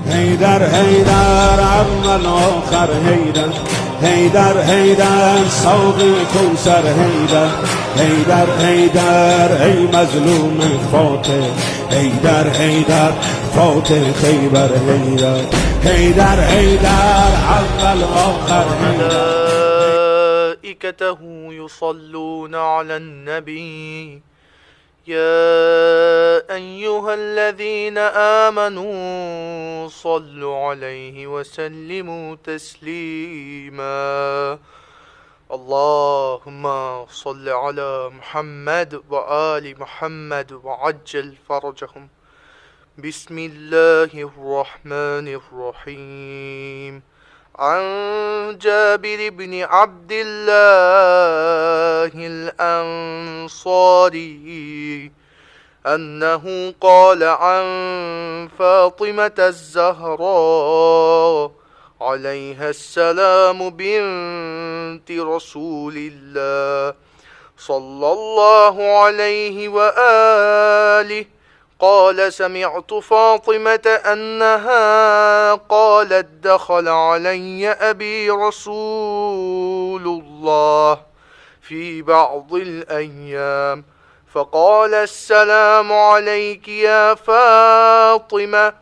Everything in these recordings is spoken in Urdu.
هيدر هيدر عم الآخر هيدر هيدر هيدر صوب كوثر هيدر هيدر هيدر أي مظلوم فاتح هيدر هيدر فاتح خيبر هيدر هيدر هيدر عم الآخر هيدر. ملائكته يصلون على النبي يا أيها الذين آمنوا صلوا عليه وسلموا تسليما. اللهم صل على محمد وآل محمد وعجل فرجهم. بسم الله الرحمن الرحيم. عن جابر بن عبد الله الأنصاري أنه قال عن فاطمة الزهراء عليها السلام بنت رسول الله صلى الله عليه وآله قال سمعت فاطمة أنها قالت دخل علي أبي رسول الله في بعض الأيام فقال السلام عليك يا فاطمة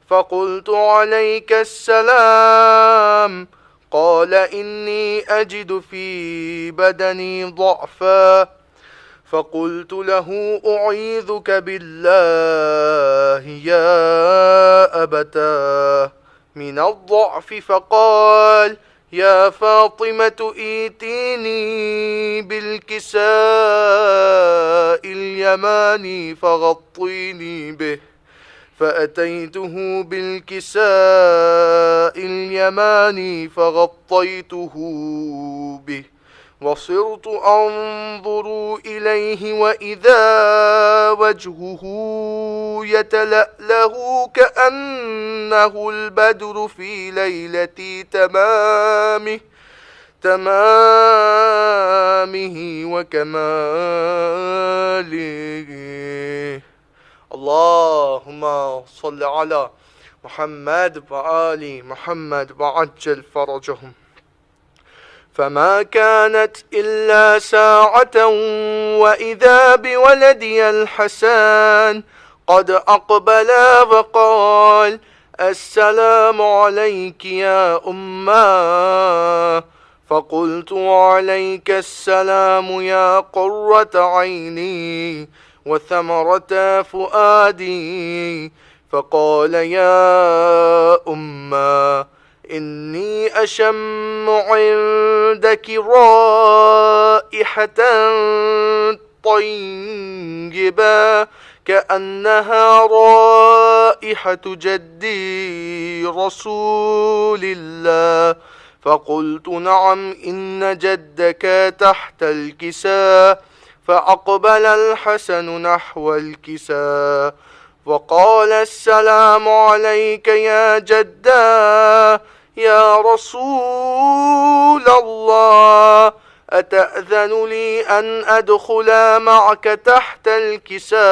فقلت عليك السلام قال إني أجد في بدني ضعفا فقلت له أعيذك بالله يا أبتاه من الضعف فقال يا فاطمة ائتيني بالكساء اليماني فغطيني به فأتيته بالكساء اليماني فغطيته به وصرت أنظر إليه وإذا وجهه يتلأله كأنه البدر في ليلة تمامه وكماله. اللهم صل على محمد وآل محمد وعجل فرجهم. فما كانت إلا ساعة وإذا بولدي الحسن قد أقبلا وقال السلام عليك يا أمّا فقلت عليك السلام يا قرة عيني وثمرة فؤادي فقال يا أمّا إني أشم عندك رائحة طيبة كأنها رائحة جدي رسول الله فقلت نعم إن جدك تحت الكساء فأقبل الحسن نحو الكساء وقال السلام عليك يا جدا يا رسول الله أتأذن لي أن أدخل معك تحت الكساء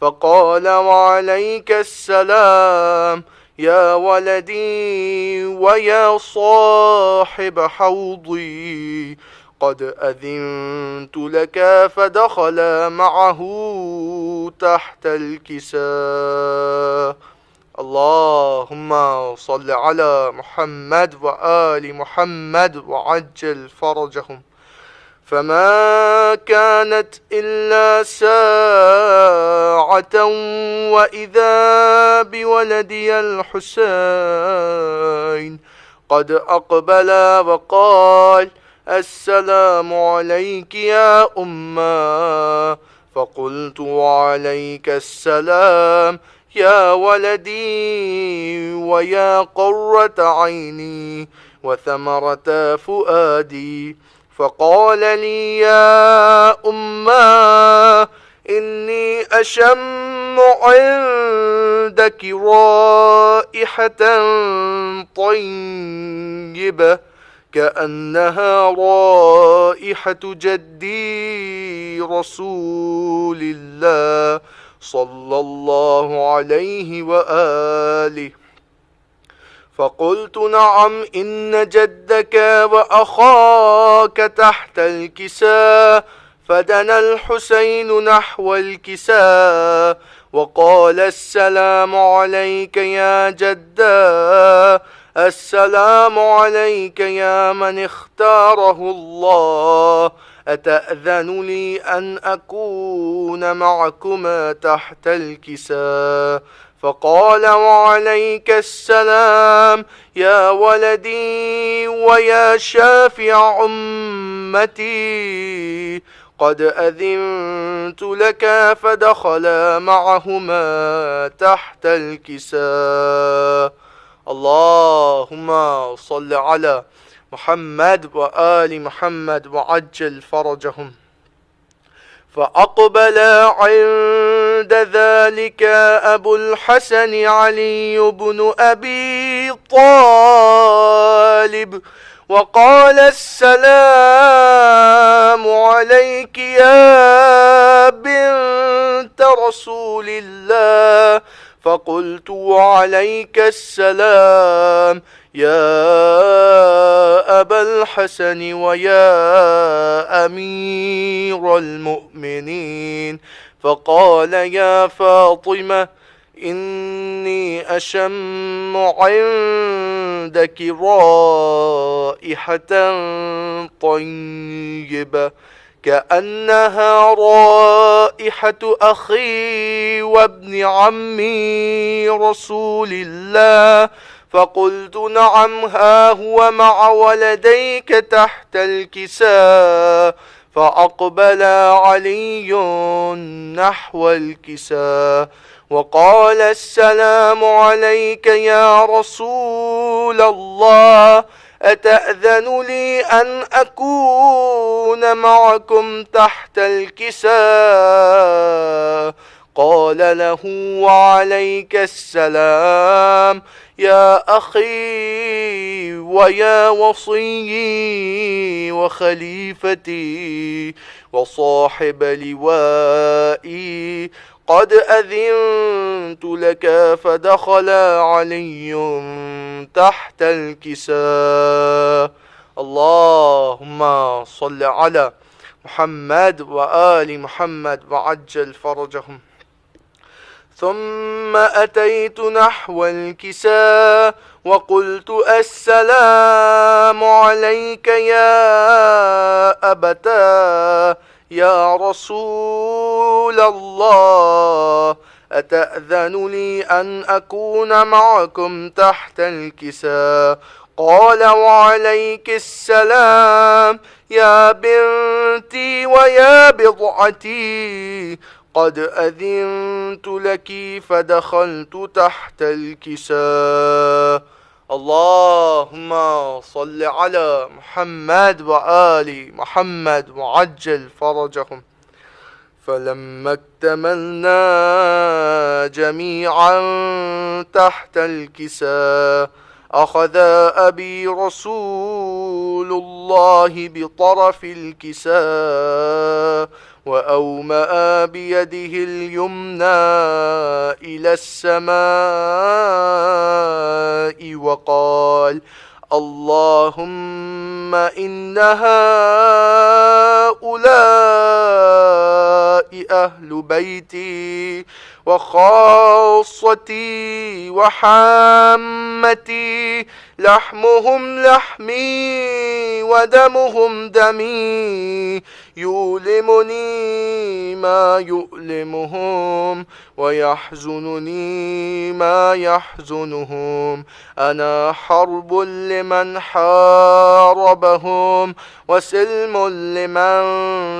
فقال وعليك السلام يا ولدي ويا صاحب حوضي قد أذنت لك فدخل معه تحت الكساء. اللهم صل على محمد وآل محمد وعجل فرجهم. فما كانت إلا ساعة وإذا بولدي الحسين قد أقبل وقال السلام عليك يا أمّا فقلت وعليك السلام يا ولدي ويا قرة عيني وثمرة فؤادي فقال لي يا أمّا إني أشم عندك رائحة طيبة كأنها رائحة جدي رسول الله صلى الله عليه وآله. فقلت نعم إن جدك وأخاك تحت الكساء. فدنا الحسين نحو الكساء وقال السلام عليك يا جدا، السلام عليك يا من اختاره الله، أتأذن لي أن أكون معكما تحت الكساء؟ فقال وعليك السلام يا ولدي ويا شافع أمتي، قد أذنت لك. فدخلا معهما تحت الكساء. اللهم صل على محمد وآل محمد وعجل فرجهم. فأقبل عند ذلك أبو الحسن علي بن أبي طالب وقال السلام عليك يا بنت رسول الله. فقلت وعليك السلام يا أبا الحسن ويا أمير المؤمنين. فقال يا فاطمة إني أشم عندك رائحة طيبة كأنها رائحة أخي وابن عمي رسول الله. فقلت نعم ها هو مع ولديك تحت الكساء. فأقبل علي نحو الكساء وقال السلام عليك يا رسول الله، أتأذن لي أن أكون معكم تحت الكساء؟ قال له وعليك السلام يا أخي ويا وصيي وخليفتي وصاحب لوائي، قد أذنت لك. فدخل علي تحت الكساء. اللهم صل على محمد وآل محمد وعجل فرجهم. ثم أتيت نحو الكساء وقلت السلام عليك يا أبتاه يا رسول الله، أتأذن لي أن أكون معكم تحت الكساء؟ قال وعليك السلام يا بنتي ويا بضعتي، قد أذنت لك. فدخلت تحت الكساء. اللهم صل على محمد وآل محمد وعجل فرجهم. فلما اكتملنا جميعا تحت الكساء أخذ أبي رسول الله بطرف الكساء وأومأ بيده اليمنى إلى السماء وقال اللهم إن هؤلاء أهل بيتي وخاصتي وحامتي، لحمهم لحمي ودمهم دمي، يؤلمني ما يؤلمهم ويحزنني ما يحزنهم. أنا حرب لمن حاربهم وسلم لمن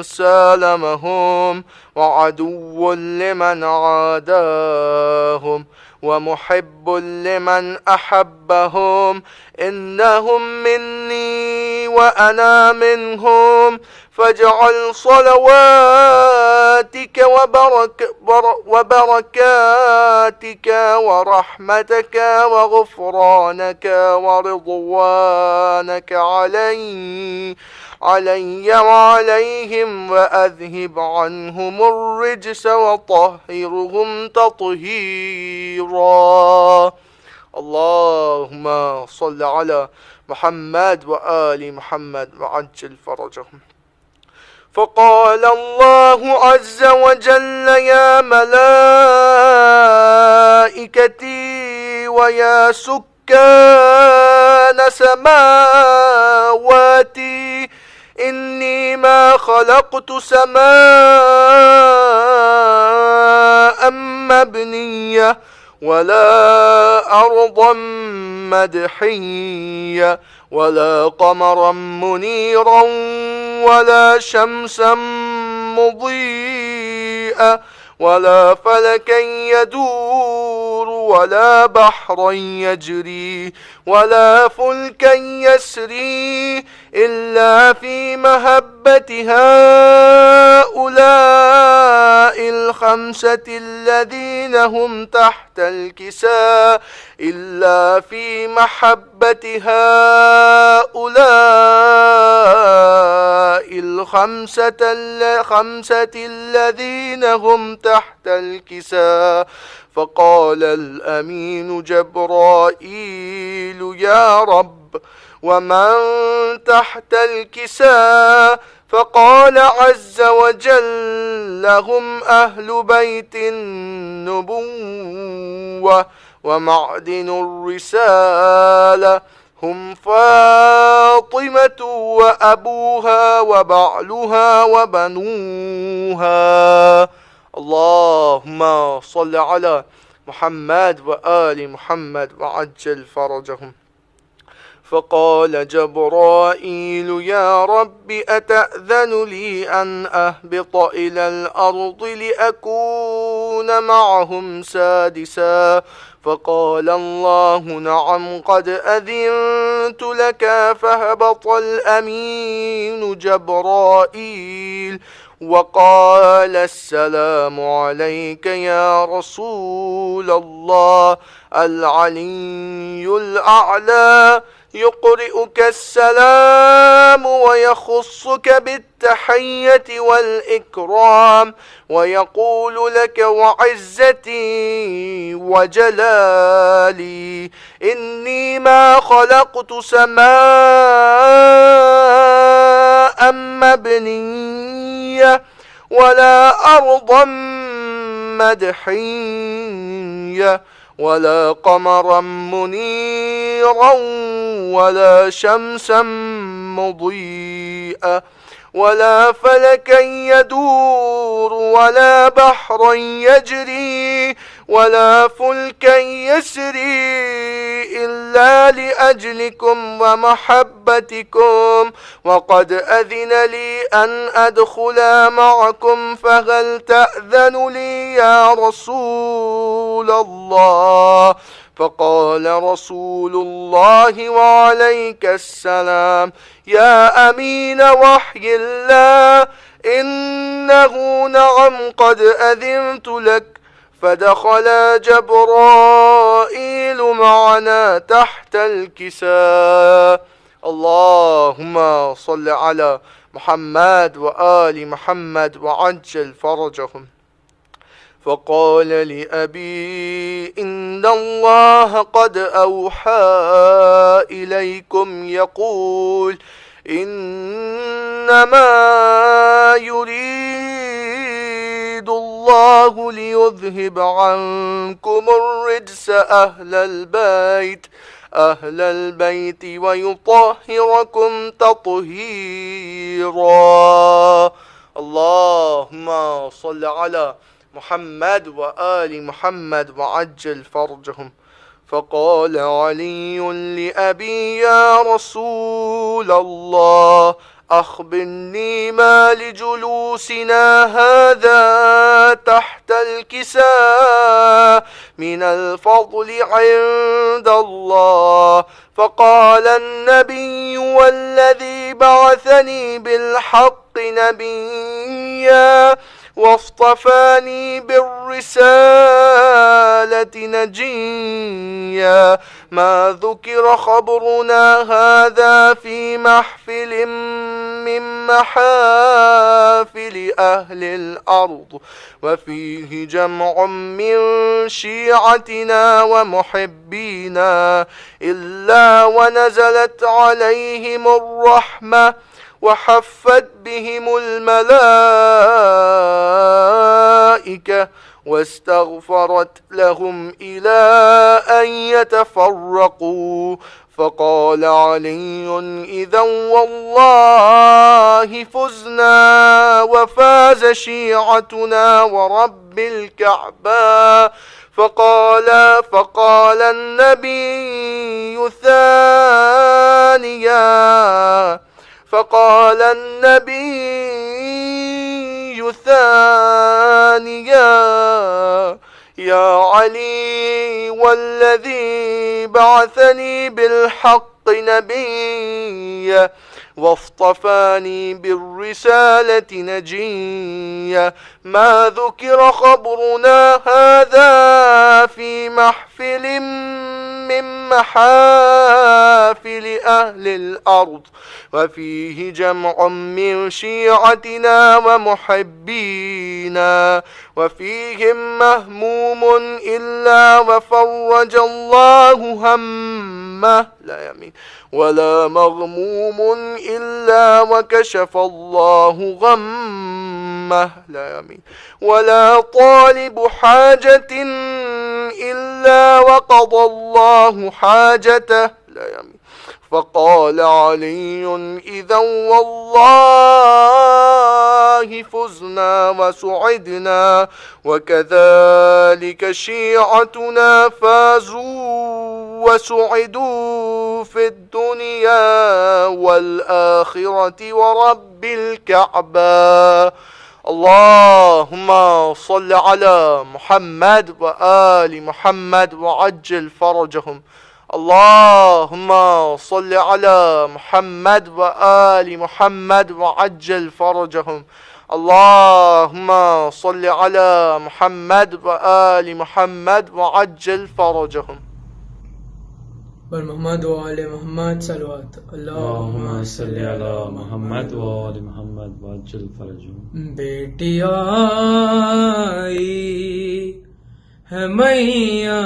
سالمهم وعدو لمن عاداهم ومحب لمن أحبهم. إنهم مني وأنا منهم فاجعل صلواتك وبركاتك ورحمتك وغفرانك ورضوانك علي وعليهم وأذهب عنهم الرجس وطهرهم تطهيرا. اللهم صل على محمد وآل محمد وعجل فرجهم. فقال الله عز وجل يا ملائكتي ويا سكان سماواتي إني ما خلقت سماء مبنية ولا أرضا مدحية ولا قمرا منيرا ولا شمسا مضيئة ولا فلكا يدور ولا بحرا يجري ولا فلكا يسري إلا في محبة هؤلاء الخمسة الذين هم تحت الكساء إلا في محبة هؤلاء الخمسة الذين هم تحت الكساء. فقال الأمين جبرائيل يا رب ومن تحت الكساء؟ فقال عز وجل هم أهل بيت النبوة ومعدن الرسالة هم فاطمة وأبوها وبعلها وبنوها. اللهم صل على محمد وآل محمد وعجل فرجهم. فقال جبرائيل يا رب أتأذن لي أن أهبط إلى الأرض لأكون معهم سادسا؟ فقال الله نعم قد أذنت لك. فهبط الأمين جبرائيل وقال السلام عليك يا رسول الله. العلي الأعلى يقرئك السلام ويخصك بالتحية والإكرام ويقول لك وعزتي وجلالي إني ما خلقت سماء مبنية ولا أرضا مدحية ولا قمرا منيرا ولا شمسا مضيئة ولا فلكا يدور ولا بحرا يجري ولا فلكا يسري إلا لأجلكم ومحبتكم وقد أذن لي أن أدخل معكم فهل تأذن لي يا رسول الله؟ فقال رسول الله وعليك السلام يا أمين وحي الله إنه نعم قد أذنت لك. فدخل جبرائيل معنا تحت الكساء. اللهم صل على محمد وآل محمد وعجل فرجهم. فقال لأبي إن الله قد أوحى إليكم يقول إنما يريد الله ليذهب عنكم الرجس أهل البيت ويطهركم تطهيرا. اللهم صل على محمد وآل محمد وعجل فرجهم. فقال علي لأبي يا رسول الله أخبرني ما لجلوسنا هذا تحت الكساء من الفضل عند الله. فقال النبي والذي بعثني بالحق نبيا واصطفاني بالرسالة نجيا ما ذكر خبرنا هذا في محفل من محافل أهل الأرض وفيه جمع من شيعتنا ومحبينا إلا ونزلت عليهم الرحمة وحفت بهم الملائكة واستغفرت لهم إلى أن يتفرقوا فقال علي إذا والله فزنا وفاز شيعتنا ورب الكعبة فقال النبي ثانيا يا علي والذي بعثني بالحق نبيا واصطفاني بالرسالة نجيا ما ذكر خبرنا هذا في محفل من محافل أهل الأرض وفيه جمع من شيعتنا ومحبينا وفيهم مهموم إلا وفرج الله همه لا يمين ولا مغموم إلا وكشف الله غمه لا يمين ولا طالب حاجة إلا وقضى الله حاجته لا يمين فقال علي إذا والله فزنا وسعدنا وكذلك شيعتنا فازوا وسعدوا في الدنيا والآخرة ورب الكعبة اللهم صل على محمد وآل محمد وعجل فرجهم اللهم صل على محمد وآل محمد وعجل فرجهم اللهم صل على محمد وآل محمد وعجل فرجهم بر محمد وآل محمد صلوات اللهم صل على محمد وآل محمد وعجل فرجهم بیٹی آئی ہے میاں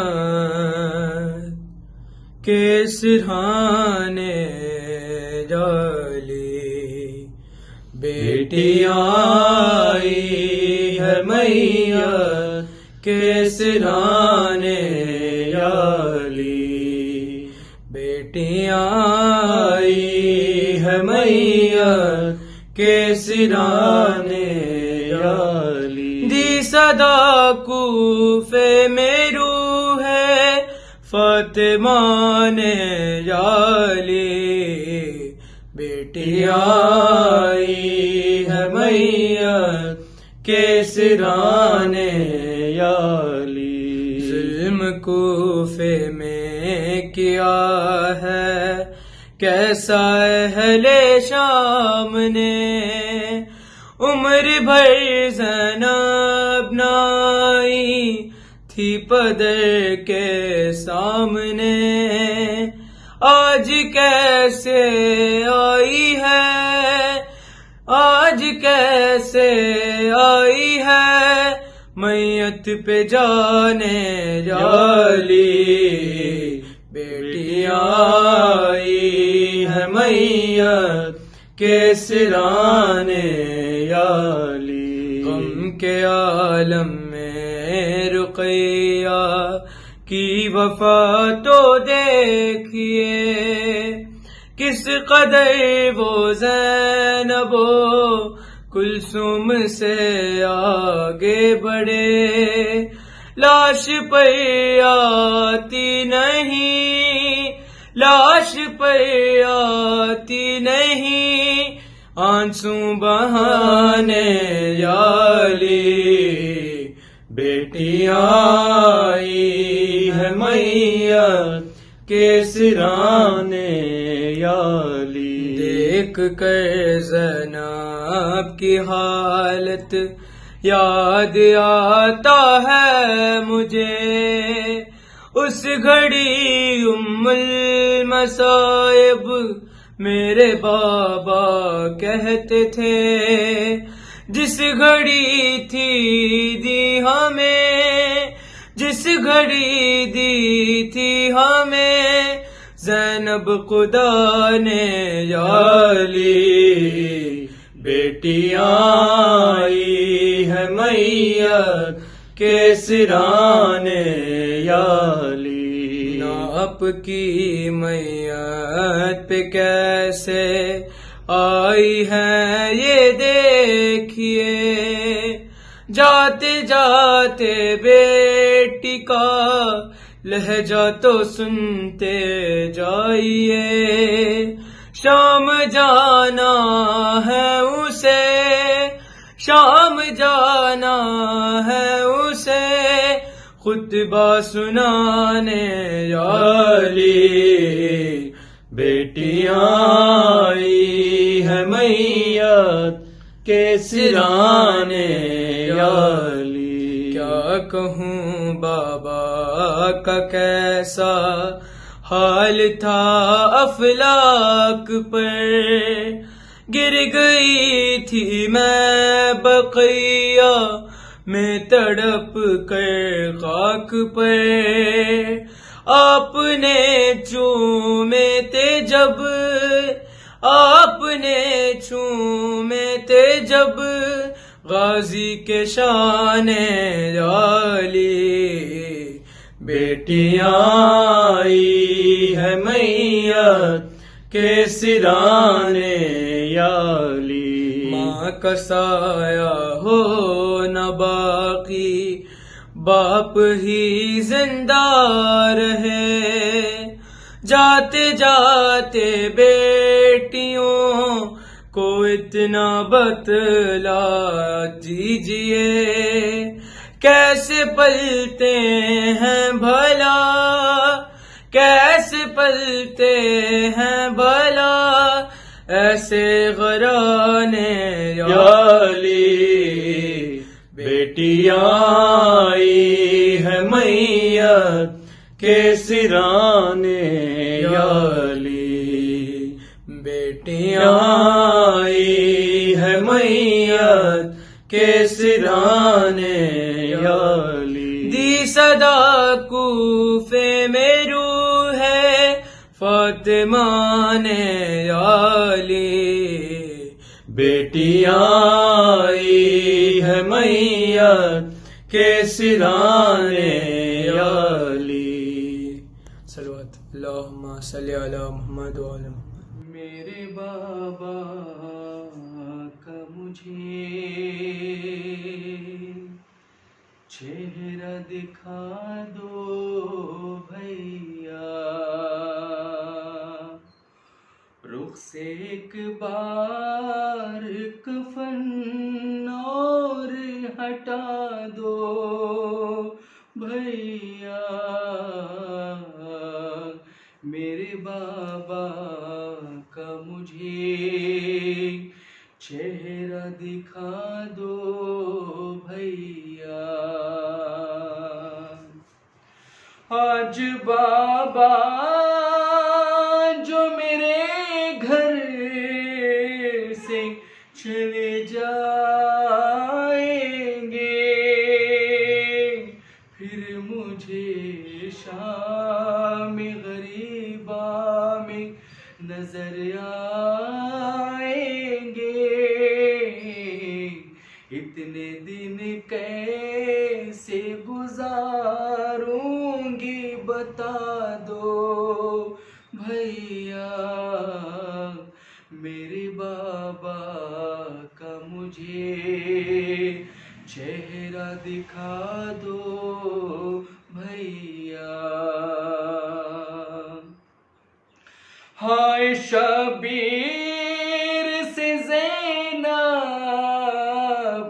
کے سرہانے ڈالی بیٹی آئی ہے میاں کے سرہانے ڈالی بیٹی آئی ہے میاں کے سرانے ڈالی دی صدا کوفے میں روح ہے فاطمہ نے ڈالی بیٹی آئی ہے میاں کے سرانے ڈالی ظلم کوفے میں کیا ہے کیسا اہل شام نے عمر بھر زینب نائی تھی پدر کے سامنے آج کیسے آئی ہے آج کیسے آئی ہے میت پہ جانے ڈالی بیٹی آئی ہے میت کے سرانے ڈالی غم کے عالم میں رقیہ کی وفا تو دیکھیے کس قدر وہ زینب و کلثوم سے آگے بڑھے لاش پہ آتی نہیں لاش پہ آتی نہیں آنسو بہانے ڈالی بیٹی آئی ہے میت کے کیسرانے یا علی دیکھ کر زینب کی حالت یاد آتا ہے مجھے، اس گھڑی المصائب میرے بابا کہتے تھے، جس گھڑی تھی دی ہمیں، جس گھڑی دی تھی ہمیں زینب خدا نے یا علی، بیٹیاں آئی ہے میت کیسرانے یا علی، آپ کی میت پہ کیسے آئی ہے یہ دیکھیے، جاتے جاتے بیٹی کا لہجہ تو سنتے جائیے، شام جانا ہے اسے، شام جانا ہے اسے خطبہ سنانے یا علی، بیٹیاں آئی ہے میت کیسرانے یا علی، کیا کہوں بابا کا کیسا حال تھا افلاک پر، گر گئی تھی میں بقیہ میں تڑپ کر خاک پر، آپ نے چومے تھے جب، آپ نے چومے تھے جب غازی کے شان یا علی، بیٹیاں آئی ہے میت کیسرانے یا علی، ماں کا سایہ ہو نہ باقی، باپ ہی زندہ رہے، جاتے جاتے بیٹیوں کو اتنا بتلا دیجئے، کیسے پلتے ہیں بھلا، کیسے پلتے ہیں بھلا ایسے غرانے یا علی، بیٹیاں آئی ہے میت کیسرانے یا علی، بیٹیاں آئی ہے میت کیسرانے یا علی، دی صدا کوفے میں روح ہے فاطمہ نے یا علی، بیٹیاں آئی ہے میت کیسرانے یا علی، صلوات اللہم صلی علی محمد وعلی محمد۔ میرے بابا کا مجھے چہرہ دکھا دو بھیا، رخ سے ایک بار کفن اور ہٹا دو بھیا، میرے بابا کا مجھے چہرہ دکھا دو بھیا، آج بابا جو میرے گھر سے چلے جائیں گے، پھر مجھے شام غریبا میں نظر آئیں گے، اتنے دن کیسے گزاروں گی بتا دو بھیا، میرے بابا کا مجھے چہرہ دکھا دو بھیا، ہائے شبیر سے زینب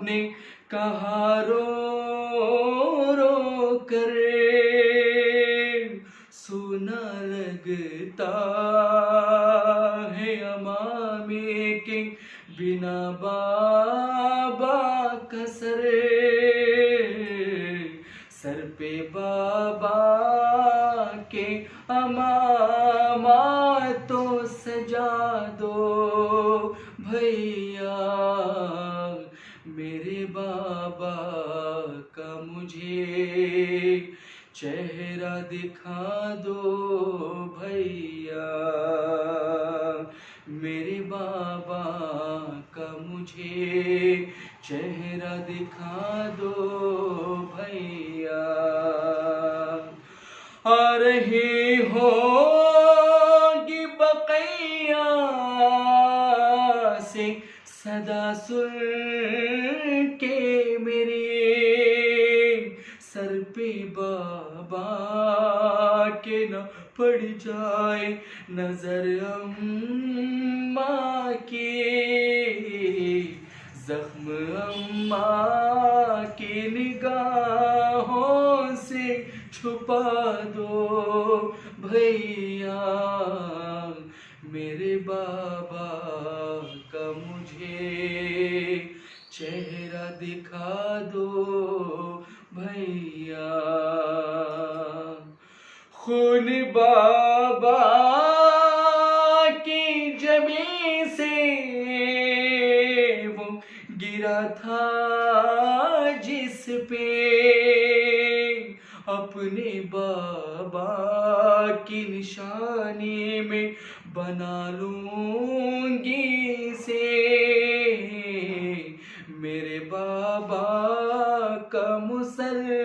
نے کہا رو رو کر، سونا لگ ہے امامے کے بنا بابا کا سر پہ بابا کے امامہ تو سجا دو بھیا، میرے بابا کا مجھے چہرہ دکھا دو بھیا، میرے بابا کا مجھے چہرہ دکھا دو بھیا، آ رہی ہوگی بقیہ سے صدا سن کے میری، سر پہ بابا کے نہ پڑ جائے نظر اماں کی، زخم اماں کی نگاہوں سے چھپا دو بھیا، میرے بابا کا مجھے چہرہ دکھا دو بھیا، خون بابا کی جبیں سے وہ گرا تھا جس پہ، اپنے بابا کی نشانی میں بنا لوں گی اسے، میرے بابا کا مصلی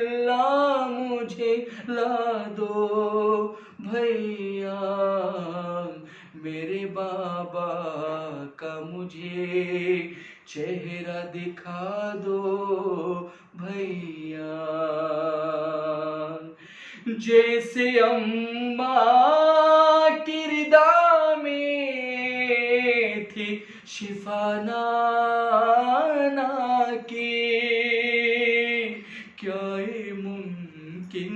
مجھے لا دو بھیا، میرے بابا کا مجھے چہرہ دکھا دو بھیا، جیسے اماں کی ردا میں تھی شفا نانا کی، کیا یہ ممکن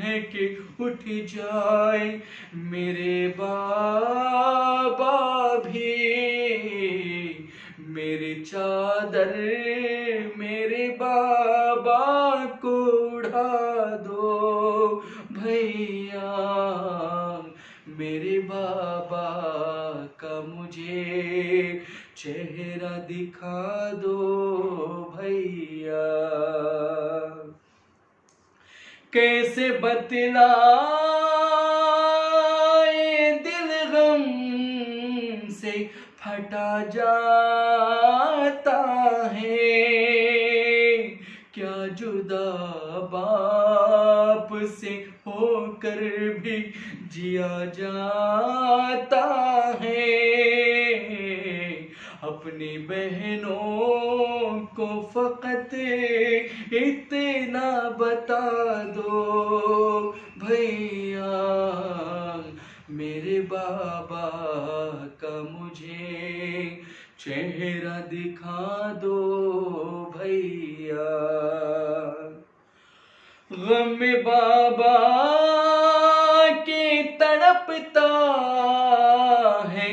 ہے کہ اٹھ جائے میرے بابا بھی، میری چادر میرے بابا کو اڑا دو بھیا، میرے بابا کا مجھے چہرہ دکھا دو بھیا، کیسے بتلائے دل غم سے پھٹا جاتا ہے، کیا جدا باپ سے ہو کر بھی جیا جاتا ہے، اپنی بہنوں کو فقط اتنا بتا دو بھیا، میرے بابا کا مجھے چہرہ دکھا دو بھیا، غم بابا کی تڑپتا ہے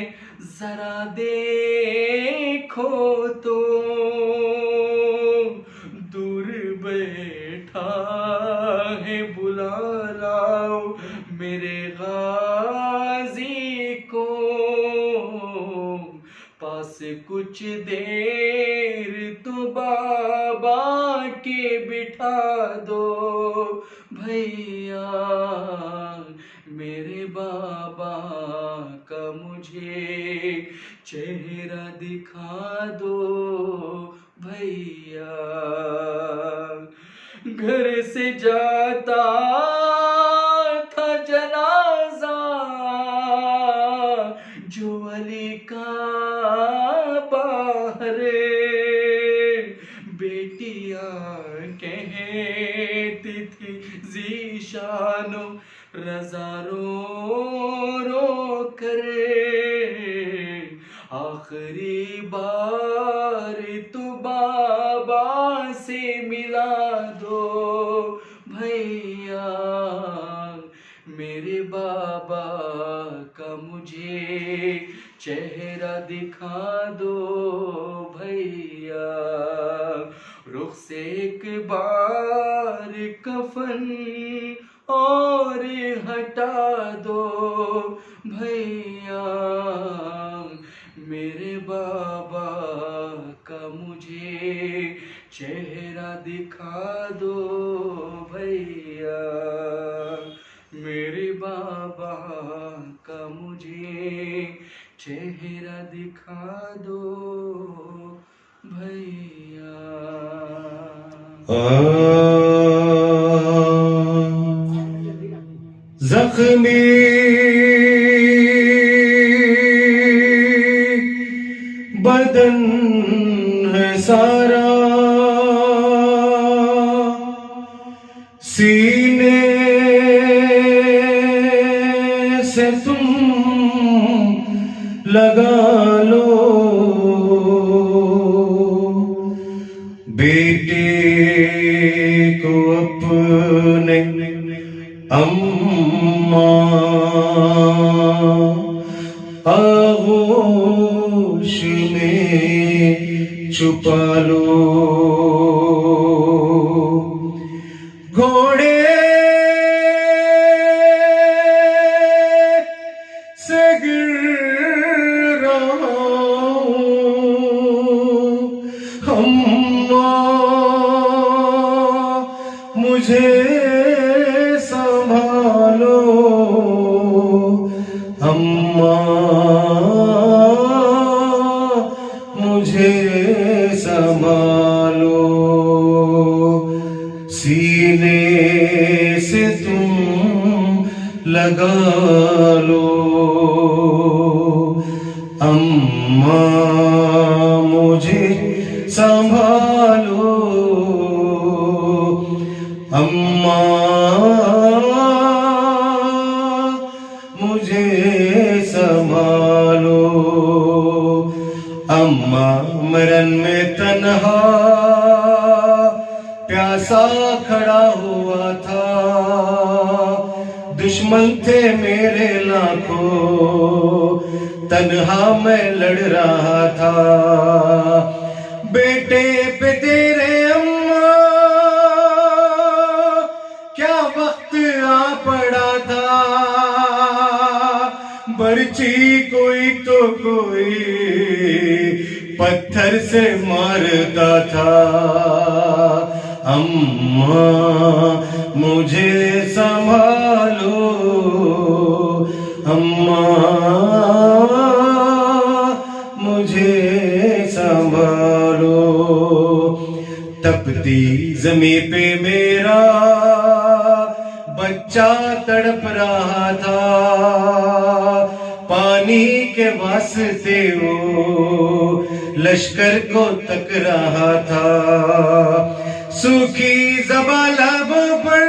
ذرا دیکھو تو، دور بیٹھا ہے بلا لاؤ میرے غازی کو، پاس کچھ دیر تو بابا کے بٹھا دو بھیا، میرے بابا کا مجھے چہرہ دکھا دو بھیا، گھر سے جاتا تھا جنازہ جو علی کا باہر، بیٹیاں کہتی تھی ذیشان رضا رو رو کر، آخری بار تو بابا سے ملا دو بھیا، میرے بابا کا مجھے چہرہ دکھا دو بھیا، رخ سے ایک بار کفن اور ہٹا دو بھیا، میرے بابا کا مجھے چہرہ دکھا دو بھیا، میرے بابا کا مجھے چہرہ دکھا دو بھیا۔ زخمی بدن ہے سارا، سینے سے تم لگا لو، بیٹے کو اپنے اماں آغوش میں چھپا لو، گھوڑے سے گر رہا ہوں، اماں مجھے سنبھالو، اماں مجھے سنبھالو، سینے سے تم لگا لو، اماں مجھے سنبھالو، اماں مجھے سنبھالو، اماں مرن میں تنہا پیاسا کھڑا ہوا تھا، دشمن تھے میرے لاکھوں، تنہا میں لڑ رہا تھا، بیٹے پہ تیرے اماں کیا وقت آ پڑا تھا، برچی کوئی تو کوئی پتھر سے مارتا تھا، اماں مجھے سنبھالو، اماں مجھے سنبھالو، تپتی زمین پہ میرا بچہ تڑپ رہا تھا، پانی کے واسطے وہ لشکر کو تک رہا تھا، سوکھی زباں لبوں پر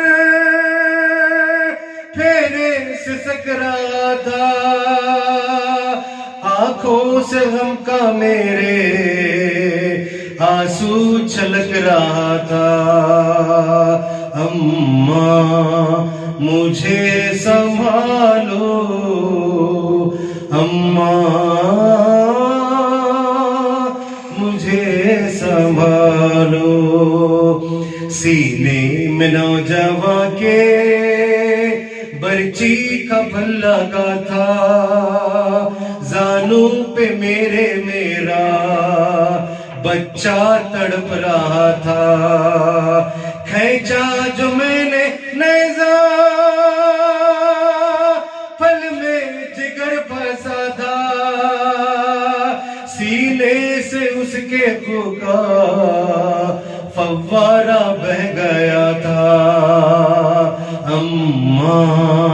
پھیرے سسک رہا تھا، آنکھوں سے غم کا میرے آنسو چھلک رہا تھا، اماں مجھے سنبھالو، اماں مجھے سنبھالو، سینے میں نوجوان کے برچی کا پھل لگا تھا، زانوں پہ میرا بچہ تڑپ رہا تھا، کھینچا جو میں نے نیزہ پھل میں جگر پھنسا تھا، سینے سے اس کے خون کا فوارہ بہ گیا تھا، اماں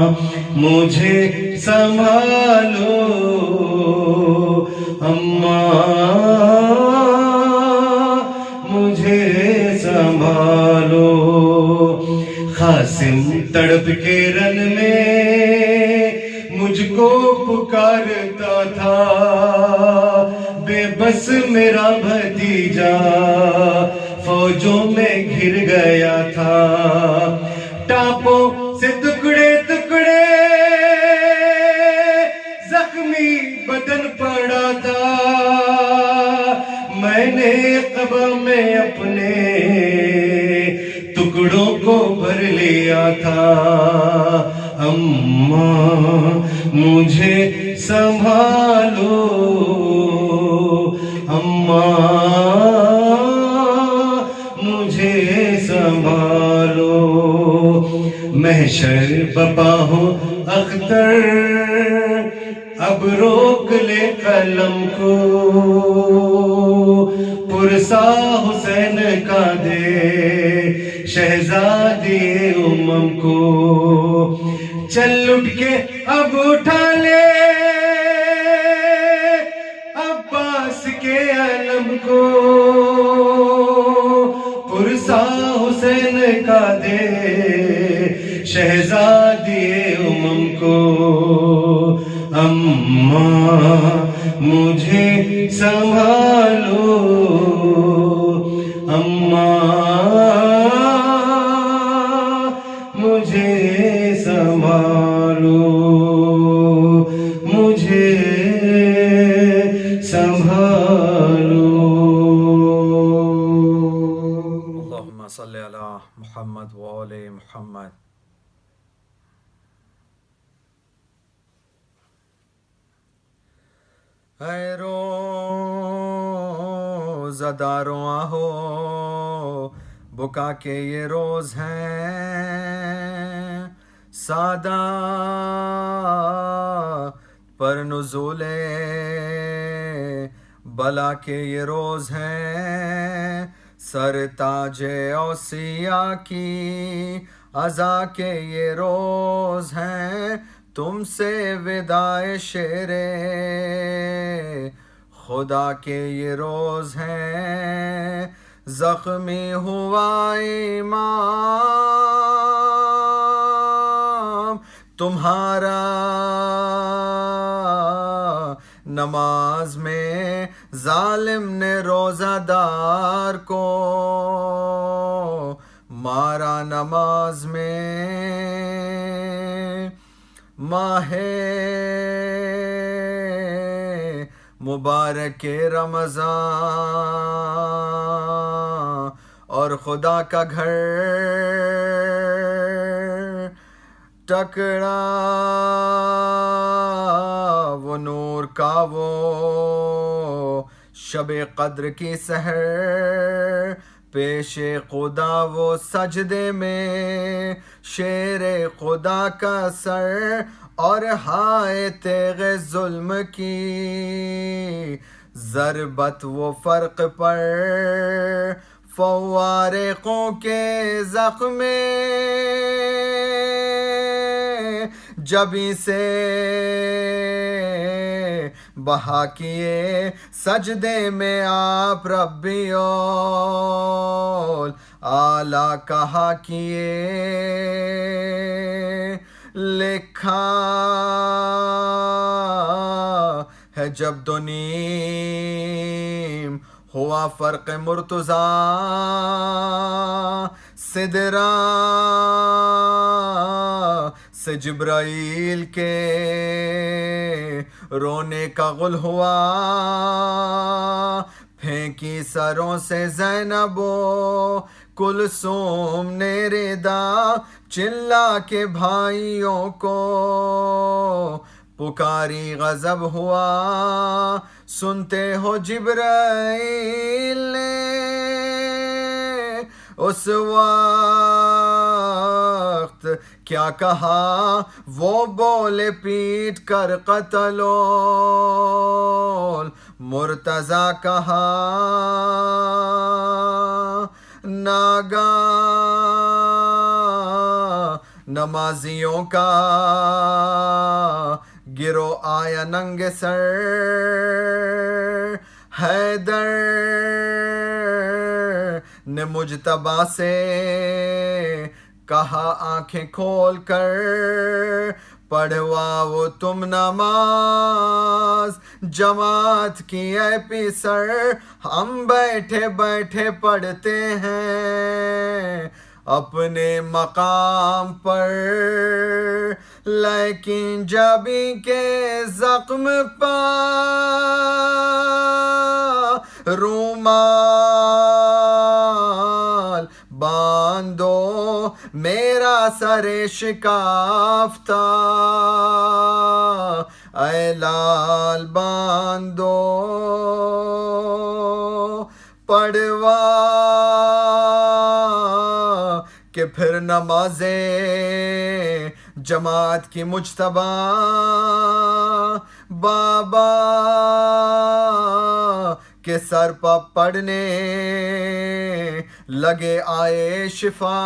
مجھے سنبھالو، اماں مجھے سنبھالو، قاسم تڑپ کے رن میں مجھ کو پکارتا تھا، بے بس میرا بھتیجا فوجوں میں گھر گیا تھا، ٹاپوں سے ٹکڑے ٹکڑے تھا اماں مجھے سنبھالو اماں مجھے سنبھالو محشر بپا ہو اختر اب روک لے قلم کو پرسا حسین کا دے شہزادی امم کو چل اٹھ کے اب اٹھا لے عباس کے علم کو پرسا حسین کا دے شہزادی امم کو اماں مجھے سنبھالو اماں مجھے سنبھالو مجھے سنبھالو اللہم صلی علی محمد وآل محمد. اے روزہ داروں آہو بکا کے یہ روز ہیں سادہ پر نزول بلا کے یہ روز ہیں سر تاج اوصیاء کی عزا کے یہ روز ہیں تم سے وداع شیر خدا کے یہ روز ہیں زخمی ہوا امام تمہارا نماز میں ظالم نے روزہ دار کو مارا نماز میں ماہ مبارک رمضان اور خدا کا گھر ٹکرا وہ نور کا وہ شب قدر کی سحر پیش خدا وہ سجدے میں شیر خدا کا سر اور ہائے تیغ ظلم کی ضربت وہ فرق پر فوارقوں کے زخم جبیں سے بہا کیے سجدے میں آپ ربی اعلیٰ کہا کیے لکھا ہے جب دو نیم ہوا فرق مرتضیٰ سدرا سے جبرائیل کے رونے کا غل ہوا پھینکی سروں سے زینب و کلثوم نے ردا چلا کے بھائیوں کو پکاری غضب ہوا سنتے ہو جبرائیل نے اس وقت کیا کہا وہ بولے پیٹ کر قتل مرتضیٰ کہا ناگاہ نمازیوں کا گرو آیا ننگ سر حیدر نے مجتبیٰ سے کہا آنکھیں کھول کر پڑھواؤ تم نماز جماعت کی اے پیسر ہم بیٹھے بیٹھے پڑھتے ہیں اپنے مقام پر لیکن جبھی کے زخم پا رومال باندھو میرا سر شکافتہ اے لال باندو پڑوا کہ پھر نماز جماعت کی مجتبی بابا کے سر پہ پڑنے لگے آئے شفا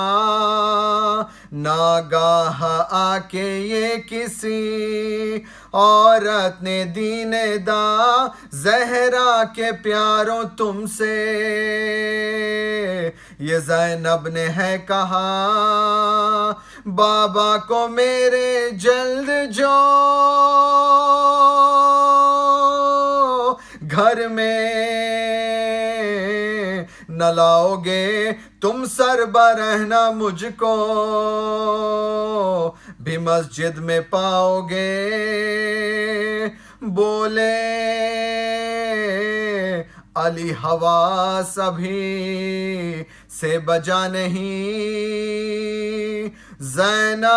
ناگاہ آ کے یہ کسی عورت نے دین دا زہرا کے پیاروں تم سے یہ زینب نے ہے کہا بابا کو میرے جلد جو گھر میں نہ لاؤ گے تم سر برہنہ مجھ کو بھی مسجد میں پاؤ گے بولے علی حواس ابھی سے بجا نہیں زینب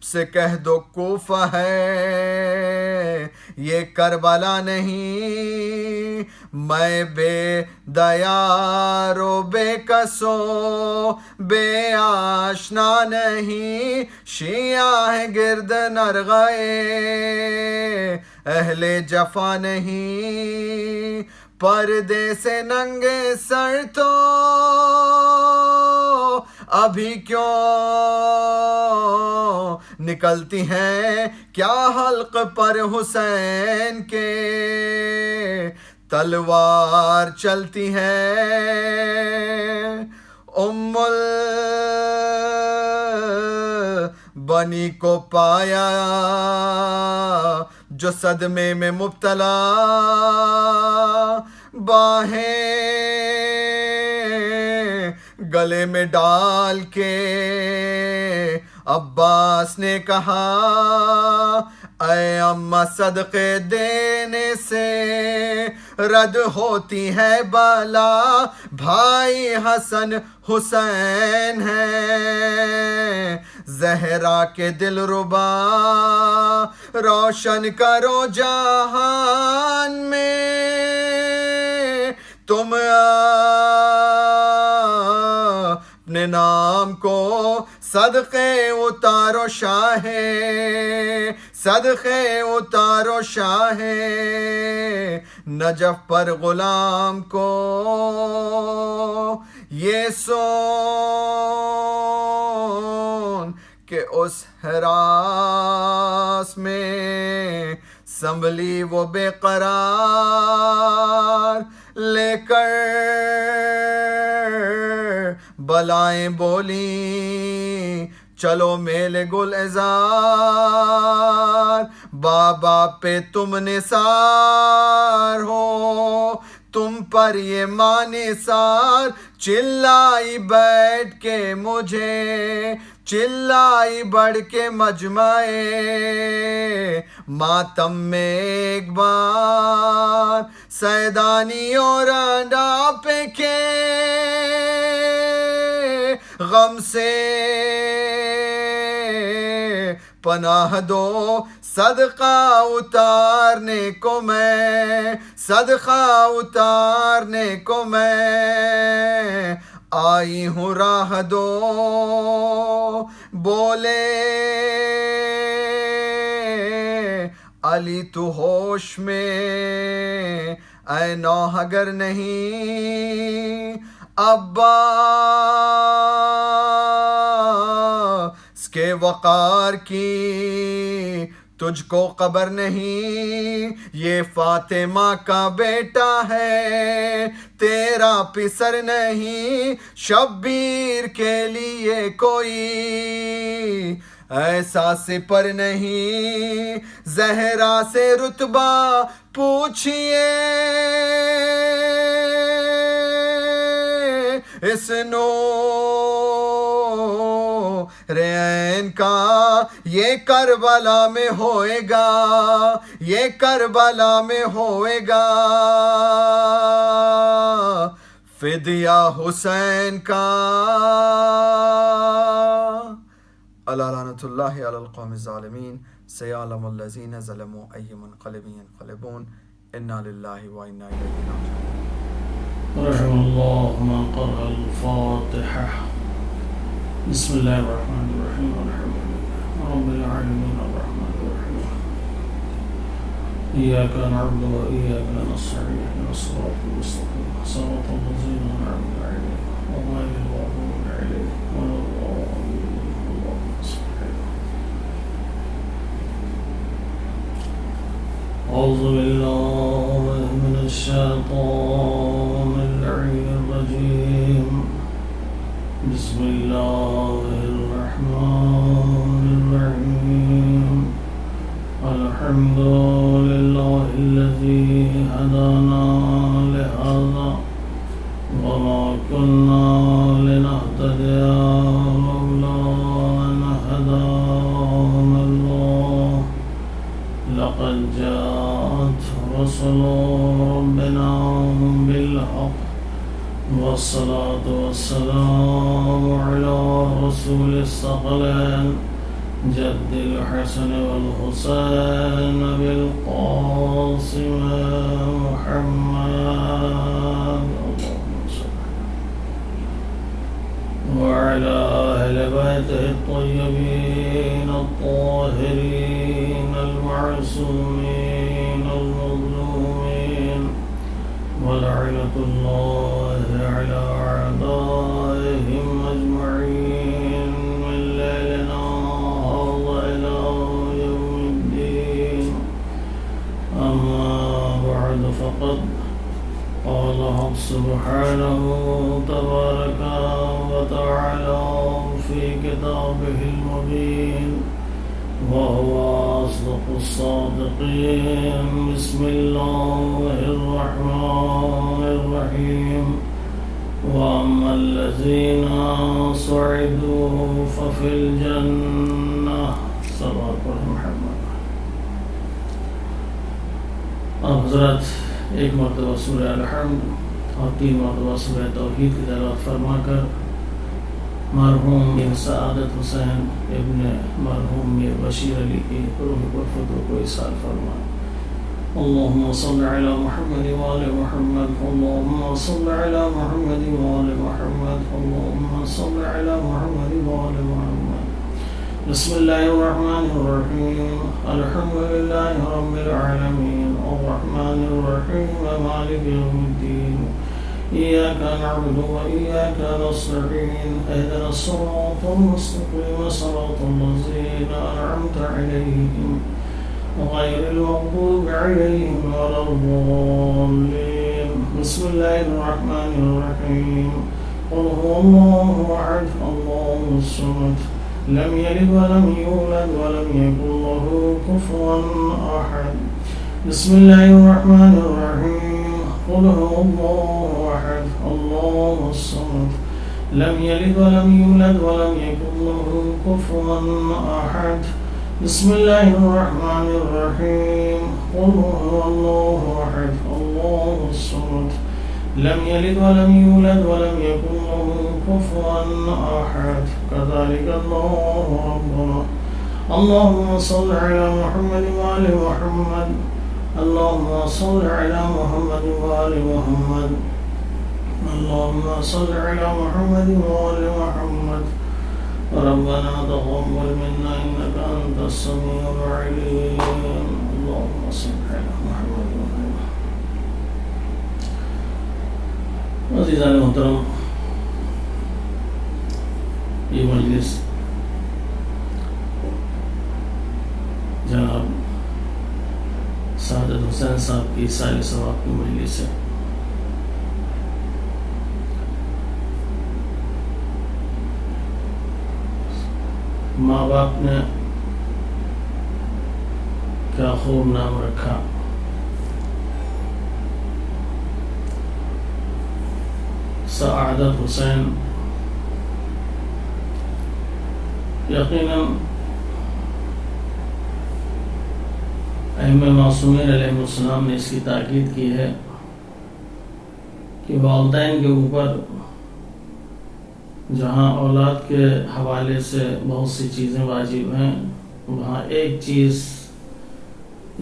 سے کہہ دو کوفہ ہے یہ کربلا نہیں میں بے دیار و بے کسو بے آشنا نہیں شیعہ ہے گرد نرغائے اہل جفا نہیں پردے سے ننگے سر تو ابھی کیوں نکلتی ہیں کیا حلق پر حسین کے تلوار چلتی ہے ام البنی کو پایا جو صدمے میں مبتلا باہیں گلے میں ڈال کے عباس نے کہا اے اماں صدقے دینے سے رد ہوتی ہے بالا بھائی حسن حسین ہیں زہرا کے دل ربا روشن کرو جہان میں تم اپنے نام کو صدقے اتارو شاہ صدقے اتارو شاہ نجف پر غلام کو یہ سون کہ اس ہراس میں سنبھلی وہ بے قرار لے کر بلائیں بولی چلو میلے گل ازار بابا پہ تم نثار ہو تم پر یہ ماں نثار چلائی بیٹھ کے مجھے چلائی بڑھ کے مجمع ماتم میں ایک بار سیدانی اور ڈاپے کے غم سے پناہ دو صدقہ اتارنے کو میں صدقہ اتارنے کو میں آئی ہوں راہ دو بولے علی تو ہوش میں اے نوح اگر نہیں عباس کے وقار کی تجھ کو قبر نہیں یہ فاطمہ کا بیٹا ہے تیرا پسر نہیں شبیر کے لیے کوئی ایسا سپر نہیں زہرا سے رتبہ پوچھئے اس نورین کا یہ کربلا میں ہوئے گا یہ کربلا میں ہوئے گا فدیہ حسین کا الا لعنۃ اللہ علی القوم الظالمین سیعلم الذین ظلموا ای منقلب ینقلبون انا للہ و انا الیہ راجعون. رحم اللہ من قرأ الفاتحہ. بسم اللہ الرحمن الرحیم الحمد للہ رب العالمین الرحمن الرحیم ایاک نعبد و ایاک نستعین اهدنا الصراط المستقیم صراط الذین انعمت علیہم غیر المغضوب علیہم ولا الضالین. اللهم صل علی. أعوذ بالله من الشيطان اللعين الرجيم. بسم الله الرحمن الرحيم. الحمد لله الذي هدانا لهذا وما كنا لنهتدي لولا أن هدانا الله. لقد جاءت رسل ربنا بالحق والصلاة والسلام على رسول الثقلين جد الحسن والحسين بالقاسم محمد اللهم صل وعلى أهل بيته الطيبين الطاهرين المعصومين المظلومين ولعنة الله على أعدائهم أجمعين من ليلنا هذا إلى يوم الدين. أما بعد فقد قال حق سبحانه تبارك وتعالى في كتابه المبين وهو أصدق الصادقين. بسم الله الرحمن الرحيم. وأما الذين صعدوا ففي الجنة. صلوات محمد. اب حضرات ایک مرتبہ سورہ الحمد اور 3 مرتبہ سورہ توحید کی تلاوت فرما کر مرحوم میر سعادت حسین ابن مرحوم میر بشیر علی کی روح پرفتوں کو احسان فرمائے. اللهم صل على محمد وآل محمد. اللهم صل على محمد وآل محمد. اللهم صل على محمد وآل محمد. بسم الله الرحمن الرحيم. الحمد لله رب العالمين الرحمن الرحيم مالك يوم الدين. إياك نعبد وإياك نستعين اهدنا الصراط المستقيم صراط الذين أنعمت عليهم غير المغضوب عليهم ولا الضالين. بسم الله الرحمن الرحيم. قل هو الله أحد الله الصمد لم يلد ولم يولد ولم يكن له كفوا أحد. بسم الله الرحمن الرحيم. قل هو الله أحد الله الصمد لم يلد ولم يولد ولم يكن له كفوا أحد. بسم الله الرحمن الرحيم. قل هو الله أحد الله الصمد لم يلد ولم يولد ولم يكن له كفوا أحد. كذلك الله ربنا. اللهم صل على محمد وآل محمد. اللهم صل على محمد وآل محمد. اللهم صل على محمد وآل محمد. ربنا تقبل منا إنك أنت السميع العليم. اللهم صل على محمد وآل محمد. عزیزان محترم، یہ مجلس جناب سعادت حسین صاحب کی سال ثواب کی مجلس ہے. ماں باپ نے کیا خوب نام رکھا. سعادت حسین یقیناً ائمہ معصومین علیہ السلام نے اس کی تاکید کی ہے کہ والدین کے اوپر جہاں اولاد کے حوالے سے بہت سی چیزیں واجب ہیں، وہاں ایک چیز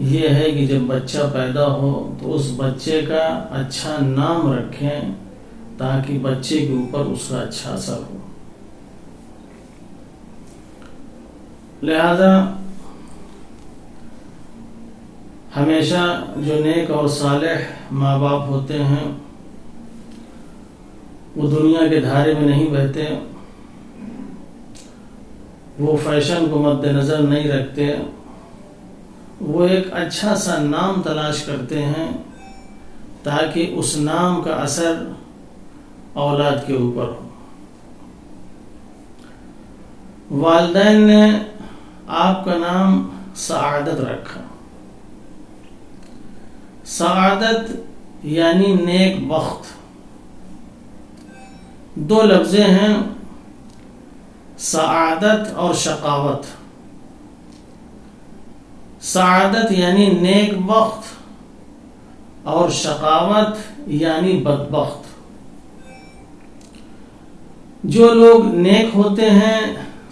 یہ ہے کہ جب بچہ پیدا ہو تو اس بچے کا اچھا نام رکھیں تاکہ بچے کے اوپر اس کا اچھا اثر ہو۔ لہذا ہمیشہ جو نیک اور صالح ماں باپ ہوتے ہیں وہ دنیا کے دھارے میں نہیں بہتے، وہ فیشن کو مد نظر نہیں رکھتے، وہ ایک اچھا سا نام تلاش کرتے ہیں تاکہ اس نام کا اثر اولاد کے اوپر ہو۔ والدین نے آپ کا نام سعادت رکھا۔ سعادت یعنی نیک بخت، دو لفظیں ہیں، سعادت اور شقاوت۔ سعادت یعنی نیک بخت اور شقاوت یعنی بدبخت۔ جو لوگ نیک ہوتے ہیں،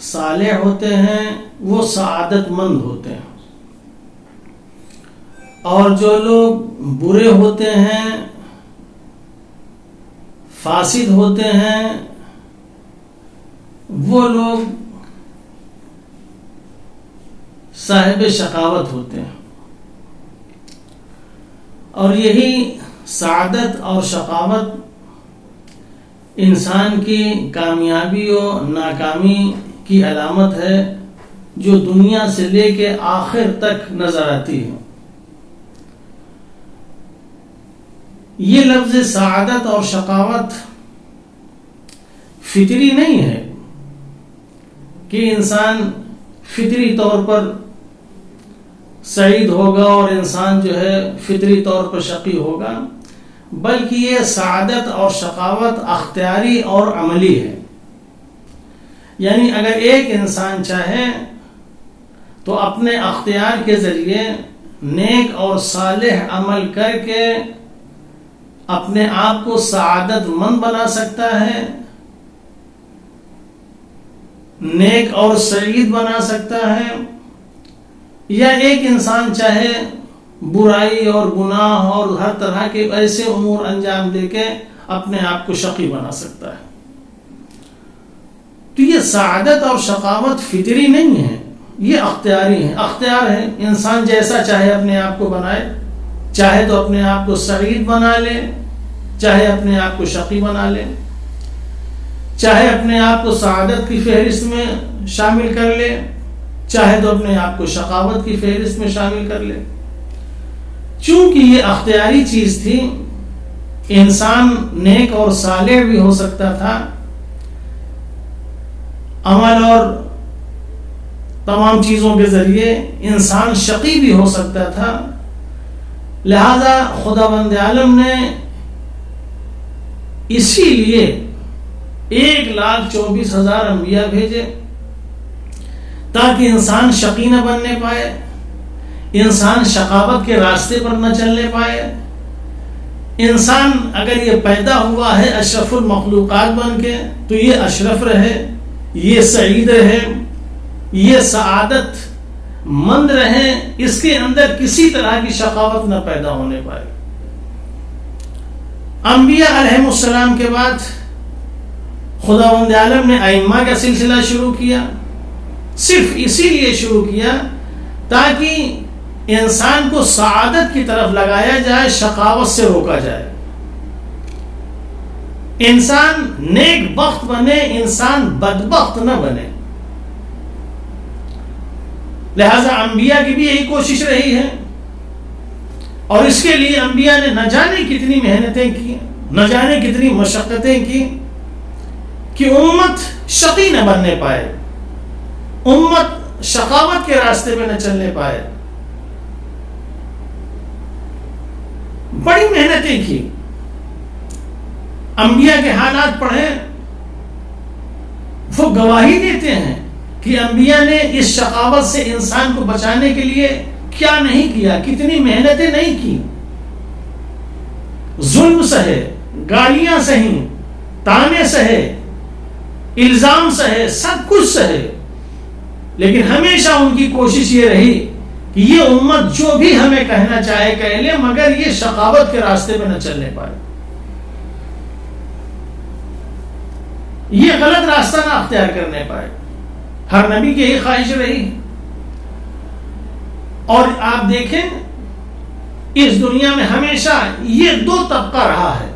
صالح ہوتے ہیں، وہ سعادت مند ہوتے ہیں، اور جو لوگ برے ہوتے ہیں، فاسد ہوتے ہیں، وہ لوگ صاحب شقاوت ہوتے ہیں۔ اور یہی سعادت اور شقاوت انسان کی کامیابی و ناکامی کی علامت ہے، جو دنیا سے لے کے آخر تک نظر آتی ہے۔ یہ لفظ سعادت اور شقاوت فطری نہیں ہے کہ انسان فطری طور پر سعید ہوگا اور انسان جو ہے فطری طور پر شقی ہوگا، بلکہ یہ سعادت اور شقاوت اختیاری اور عملی ہے۔ یعنی اگر ایک انسان چاہے تو اپنے اختیار کے ذریعے نیک اور صالح عمل کر کے اپنے آپ کو سعادت مند بنا سکتا ہے، نیک اور سعید بنا سکتا ہے، یا ایک انسان چاہے برائی اور گناہ اور ہر طرح کے ایسے امور انجام دے کے اپنے آپ کو شقی بنا سکتا ہے۔ تو یہ سعادت اور شقاوت فطری نہیں ہے، یہ اختیاری ہے، اختیار ہے۔ انسان جیسا چاہے اپنے آپ کو بنائے، چاہے تو اپنے آپ کو سعید بنا لے، چاہے اپنے آپ کو شقی بنا لے، چاہے اپنے آپ کو سعادت کی فہرست میں شامل کر لے، چاہے تو اپنے آپ کو شقاوت کی فہرست میں شامل کر لے۔ چونکہ یہ اختیاری چیز تھی، انسان نیک اور صالح بھی ہو سکتا تھا، عمل اور تمام چیزوں کے ذریعے انسان شقی بھی ہو سکتا تھا۔ لہذا خداوند عالم نے اسی لیے 1,24,000 انبیاء بھیجے تاکہ انسان شقی نہ بننے پائے، انسان شقاوت کے راستے پر نہ چلنے پائے۔ انسان اگر یہ پیدا ہوا ہے اشرف المخلوقات بن کے تو یہ اشرف رہے، یہ سعید رہے، یہ سعادت مند رہے، اس کے اندر کسی طرح کی شقاوت نہ پیدا ہونے پائے۔ انبیاء علیہ السلام کے بعد خداوند عالم نے ائمہ کا سلسلہ شروع کیا، صرف اسی لیے شروع کیا تاکہ انسان کو سعادت کی طرف لگایا جائے، شقاوت سے روکا جائے، انسان نیک بخت بنے، انسان بدبخت نہ بنے۔ لہذا انبیاء کی بھی یہی کوشش رہی ہے، اور اس کے لیے انبیاء نے نہ جانے کتنی محنتیں کی، نہ جانے کتنی مشقتیں کی کہ امت شقی نہ بننے پائے، امت شقاوت کے راستے پہ نہ چلنے پائے۔ بڑی محنتیں کی۔ انبیاء کے حالات پڑھیں، وہ گواہی دیتے ہیں کہ انبیاء نے اس شقاوت سے انسان کو بچانے کے لیے کیا نہیں کیا، کتنی محنتیں نہیں کی، ظلم سہے، گالیاں سہیں، تانے سہے، الزام سہے، سب کچھ سہے، لیکن ہمیشہ ان کی کوشش یہ رہی کہ یہ امت جو بھی ہمیں کہنا چاہے کہہ لے، مگر یہ شقاوت کے راستے میں نہ چلنے پائے، یہ غلط راستہ نہ اختیار کرنے پائے۔ ہر نبی کی یہی خواہش رہی۔ اور آپ دیکھیں اس دنیا میں ہمیشہ یہ دو طبقہ رہا ہے،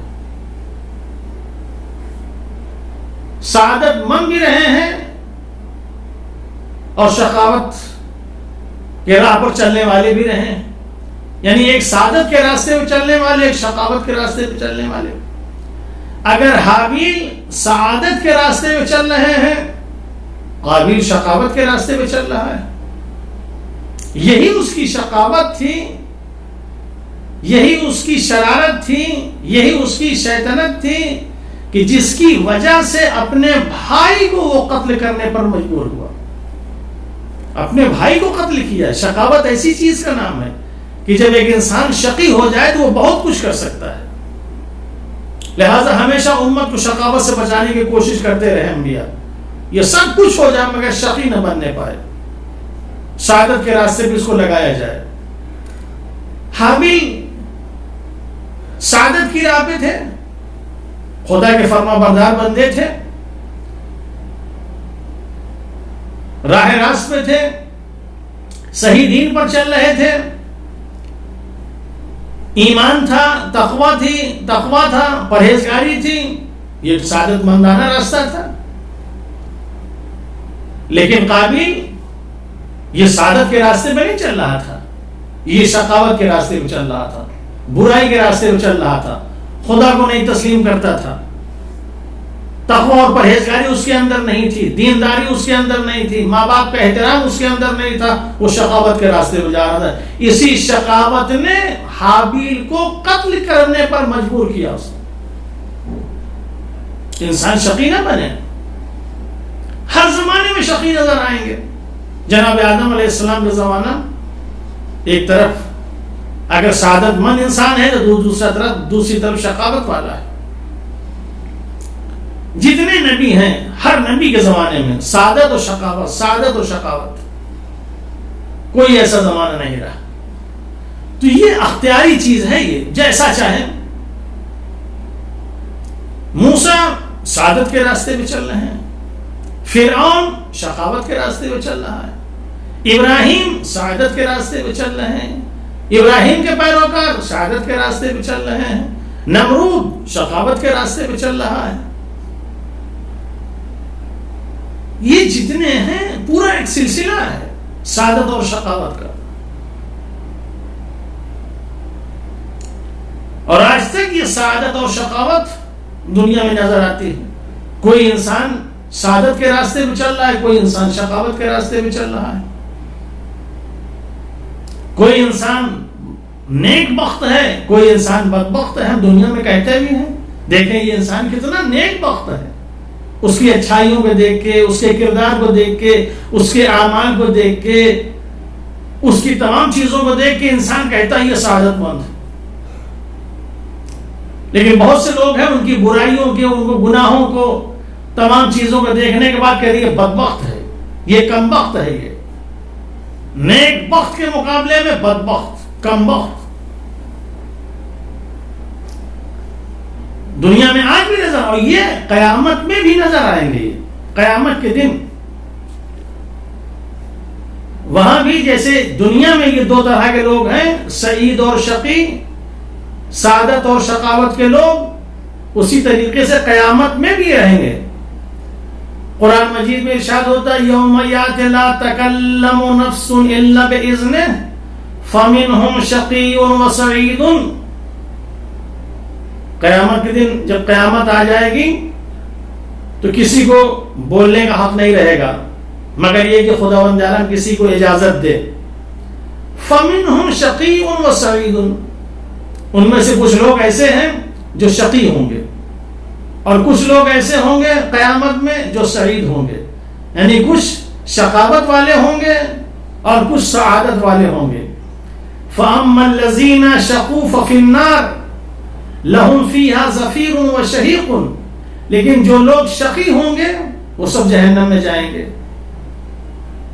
سعادت مند بھی رہے ہیں اور شقاوت کے راہ پر چلنے والے بھی رہے ہیں، یعنی ایک سعادت کے راستے پہ چلنے والے، ایک شقاوت کے راستے پہ چلنے والے۔ اگر حابیل سعادت کے راستے پہ چل رہے ہیں، قابیل شقاوت کے راستے پہ چل رہا ہے۔ یہی اس کی شقاوت تھی، یہی اس کی شرارت تھی، یہی اس کی شیطنت تھی کہ جس کی وجہ سے اپنے بھائی کو وہ قتل کرنے پر مجبور ہوا، اپنے بھائی کو قتل کیا۔ شقاوت ایسی چیز کا نام ہے کہ جب ایک انسان شقی ہو جائے تو وہ بہت کچھ کر سکتا ہے، لہذا ہمیشہ امت کو شقاوت سے بچانے کی کوشش کرتے رہے انبیاء، یہ سب کچھ ہو جائے مگر شقی نہ بننے پائے، سعادت کے راستے پہ اس کو لگایا جائے۔ حابیل سعادت کی راہ پہ تھے، خدا کے فرما بردار بندے تھے، راہ راست پہ تھے، صحیح دین پر چل رہے تھے، ایمان تھا، تقویٰ تھا، پرہیزگاری تھی، یہ سعادت مندانہ راستہ تھا۔ لیکن قابیل یہ سعادت کے راستے پہ نہیں چل رہا تھا، یہ شقاوت کے راستے پہ چل رہا تھا، برائی کے راستے پہ چل رہا تھا، خدا کو نہیں تسلیم کرتا تھا، تقویٰ اور پرہیزگاری اس کے اندر نہیں تھی، دینداری اس کے اندر نہیں تھی، ماں باپ کا احترام اس کے اندر نہیں تھا، وہ شقاوت کے راستے پہ جا رہا تھا۔ اسی شقاوت نے حابیل کو قتل کرنے پر مجبور کیا۔ اس نے انسان شقی نہ بنے، ہر زمانے میں شقی نظر آئیں گے۔ جناب آدم علیہ السلام کا زمانہ ایک طرف اگر سعادت مند انسان ہے تو دوسری طرف شقاوت والا ہے۔ جتنے نبی ہیں ہر نبی کے زمانے میں سعادت و شقاوت، سعادت و شقاوت، کوئی ایسا زمانہ نہیں رہا۔ تو یہ اختیاری چیز ہے، یہ جیسا چاہے۔ موسیٰ سعادت کے راستے پہ چل رہے ہیں، فرعون شقاوت کے راستے پہ چل رہا ہے، ابراہیم سعادت کے راستے پہ چل رہے ہیں، ابراہیم کے پیروکار سعادت کے راستے پہ چل رہے ہیں، نمرود شقاوت کے راستے پہ چل رہا ہے۔ یہ جتنے ہیں پورا ایک سلسلہ ہے سعادت اور شقاوت کا، اور آج تک یہ سعادت اور شقاوت دنیا میں نظر آتی ہے۔ کوئی انسان سعادت کے راستے پہ چل رہا ہے، کوئی انسان شقاوت کے راستے پہ چل رہا ہے، کوئی انسان نیک بخت ہے، کوئی انسان بدبخت ہے۔ ہم دنیا میں کہتے بھی ہیں، دیکھیں یہ انسان کتنا نیک بخت ہے، اس کی اچھائیوں کو دیکھ کے، اس کے کردار کو دیکھ کے، اس کے اعمال کو دیکھ کے، اس کی تمام چیزوں کو دیکھ کے انسان کہتا ہے یہ سعادت مند ہے۔ لیکن بہت سے لوگ ہیں ان کی برائیوں کے، ان کو گناہوں کو، تمام چیزوں کو دیکھنے کے بعد کہہ رہی ہے بدبخت ہے، یہ کم بخت ہے، یہ نیک بخت کے مقابلے میں بدبخت، کم بخت۔ دنیا میں آج بھی نظر، اور یہ قیامت میں بھی نظر آئیں گے، قیامت کے دن وہاں بھی جیسے دنیا میں یہ دو طرح کے لوگ ہیں، سعید اور شقی، سعادت اور شقاوت کے لوگ، اسی طریقے سے قیامت میں بھی رہیں گے۔ قرآن مجید میں ارشاد ہوتا ہے یوم یات لا تکلم نفس الا باذنہ فمنہم شقی و سعید۔ قیامت کے دن جب قیامت آ جائے گی تو کسی کو بولنے کا حق نہیں رہے گا مگر یہ کہ خداوند عالم کسی کو اجازت دے۔ فمنہم شقی و سعید، ان میں سے کچھ لوگ ایسے ہیں جو شقی ہوں گے اور کچھ لوگ ایسے ہوں گے قیامت میں جو سعید ہوں گے، یعنی کچھ شقاوت والے ہوں گے اور کچھ سعادت والے ہوں گے۔ فَأَمَّا الَّذِينَ شَقُوا فَفِي النَّارِ، لہم فیہا زفیر و شہیق، لیکن جو لوگ شقی ہوں گے وہ سب جہنم میں جائیں گے.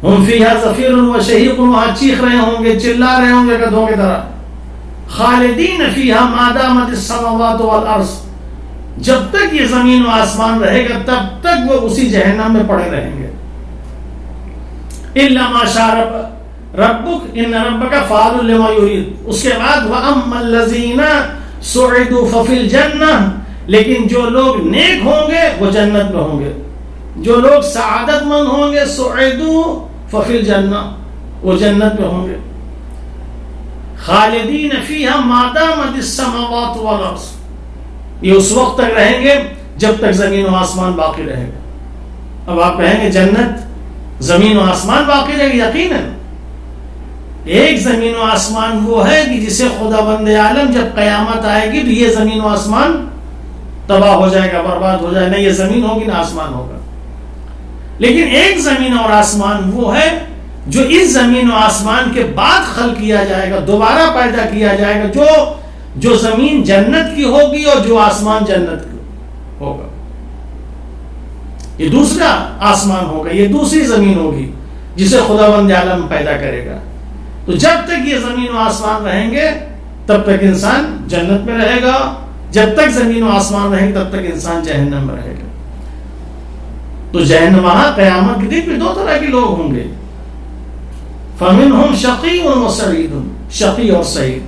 ہم فیہا زفیر و شہیق، وہاں چیخ رہے ہوں گے، چلا رہے ہوں گے گدھوں کی طرح. خالدین فیہا ما دامت السماوات والارض، جب تک یہ زمین و آسمان رہے گا تب تک وہ اسی جہنم میں پڑے رہیں گے. الا ما شاء ربک ان ربک فعال لما یرید. اس کے بعد واما الذین سعدوا ففی الجنہ، لیکن جو لوگ نیک ہوں گے وہ جنت میں ہوں گے. جو لوگ سعادت مند ہوں گے سعدوا ففی الجنہ، وہ جنت میں ہوں گے. خالدین فیہا ما دامت السماوات والارض، یہ اس وقت تک رہیں گے جب تک زمین و آسمان باقی رہے گا. اب آپ کہیں گے جنت زمین و آسمان باقی رہے گا. یقیناً ایک زمین و آسمان وہ ہے کہ جسے خدا بند عالم جب قیامت آئے گی تو یہ زمین و آسمان تباہ ہو جائے گا، برباد ہو جائے گا. نہ یہ زمین ہوگی نہ آسمان ہوگا. لیکن ایک زمین اور آسمان وہ ہے جو اس زمین و آسمان کے بعد خلق کیا جائے گا، دوبارہ پیدا کیا جائے گا. جو زمین جنت کی ہوگی اور جو آسمان جنت کی ہوگا، یہ دوسرا آسمان ہوگا، یہ دوسری زمین ہوگی جسے خدا بند عالم پیدا کرے گا. تو جب تک یہ زمین و آسمان رہیں گے تب تک انسان جنت میں رہے گا، جب تک زمین و آسمان رہیں گے تب تک انسان جہنم میں رہے گا. تو جہنم وہاں قیامت کے دن میں دو طرح کے لوگ ہوں گے. فمنہم شقی و سعید، شقی اور سعید،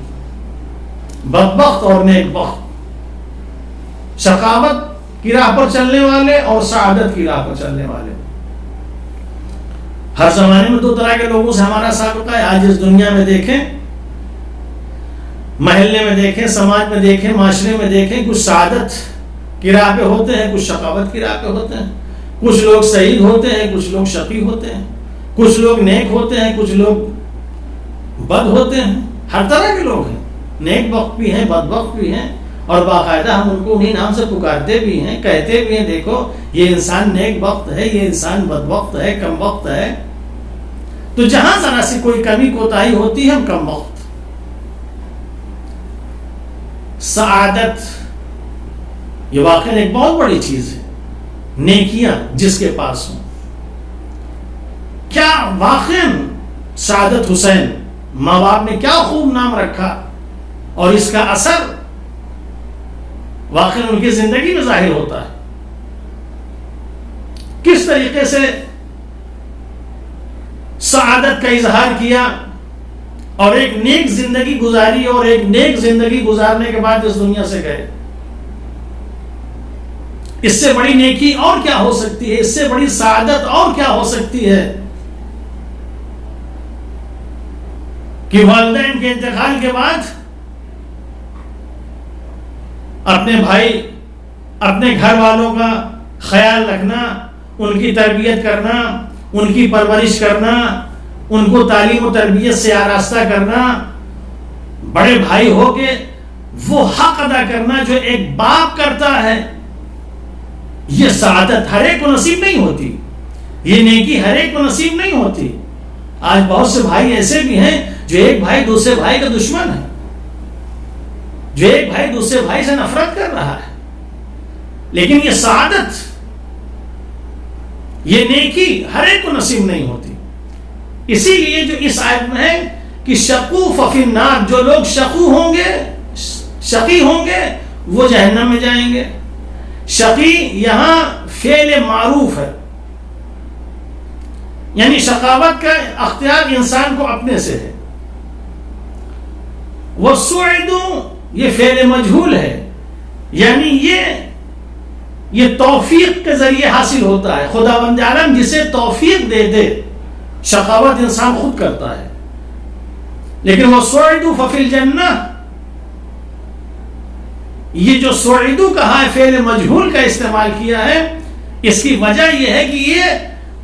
بدبخت اور نیک بخت، شقاوت کی راہ پر چلنے والے اور سعادت کی راہ پر چلنے والے. ہر زمانے میں دو طرح کے لوگوں سے ہمارا سابقہ ہے. آج اس دنیا میں دیکھیں، محلے میں دیکھیں، سماج میں دیکھیں، معاشرے میں دیکھیں، کچھ سعادت کی راہ پہ ہوتے ہیں، کچھ شقاوت کی راہ پہ ہوتے ہیں. کچھ لوگ سعید ہوتے ہیں، کچھ لوگ شقی ہوتے ہیں، کچھ لوگ نیک ہوتے ہیں، کچھ لوگ بد ہوتے ہیں. ہر طرح کے لوگ ہیں، نیک بخت بھی ہیں، بد بخت بھی ہیں، اور باقاعدہ ہم ان کو انہی نام سے پکارتے بھی ہیں، کہتے بھی ہیں دیکھو یہ انسان نیک بخت ہے، یہ انسان بد بخت ہے، کم بخت ہے. تو جہاں ذرا سی کوئی کمی کوتاہی ہوتی ہے ہم کم بخت. سعادت یہ واقعا ایک بہت بڑی چیز ہے. نیکیاں جس کے پاس ہوں، کیا واقعا سعادت حسین ماں باپ نے کیا خوب نام رکھا، اور اس کا اثر واقعا ان کی زندگی میں ظاہر ہوتا ہے. کس طریقے سے سعادت کا اظہار کیا اور ایک نیک زندگی گزاری، اور ایک نیک زندگی گزارنے کے بعد اس دنیا سے گئے. اس سے بڑی نیکی اور کیا ہو سکتی ہے، اس سے بڑی سعادت اور کیا ہو سکتی ہے کہ والدین کے انتقال کے بعد اپنے بھائی، اپنے گھر والوں کا خیال رکھنا، ان کی تربیت کرنا، ان کی پرورش کرنا، ان کو تعلیم و تربیت سے آراستہ کرنا، بڑے بھائی ہو کے وہ حق ادا کرنا جو ایک باپ کرتا ہے. یہ سعادت ہر ایک کو نصیب نہیں ہوتی، یہ نیکی ہر ایک کو نصیب نہیں ہوتی. آج بہت سے بھائی ایسے بھی ہیں جو ایک بھائی دوسرے بھائی کا دشمن ہے، جو ایک بھائی دوسرے بھائی سے نفرت کر رہا ہے. لیکن یہ سعادت، یہ نیکی ہر ایک کو نصیب نہیں ہوتی. اسی لیے جو اس آیت میں ہے کہ شقو ففی النار، جو لوگ شقو ہوں گے، شقی ہوں گے، وہ جہنم میں جائیں گے. شقی یہاں فعل معروف ہے، یعنی شقاوت کا اختیار انسان کو اپنے سے ہے. وَسُعِدُوا یہ فعل مجہول ہے، یعنی یہ توفیق کے ذریعے حاصل ہوتا ہے. خدا بند عالم جسے توفیق دے دے، شقاوت انسان خود کرتا ہے. لیکن وَسُعِدُوا فَفِي الْجَنَّةِ، یہ جو سعیدو کہا ہے فعل مجہول کا استعمال کیا ہے، اس کی وجہ یہ ہے کہ یہ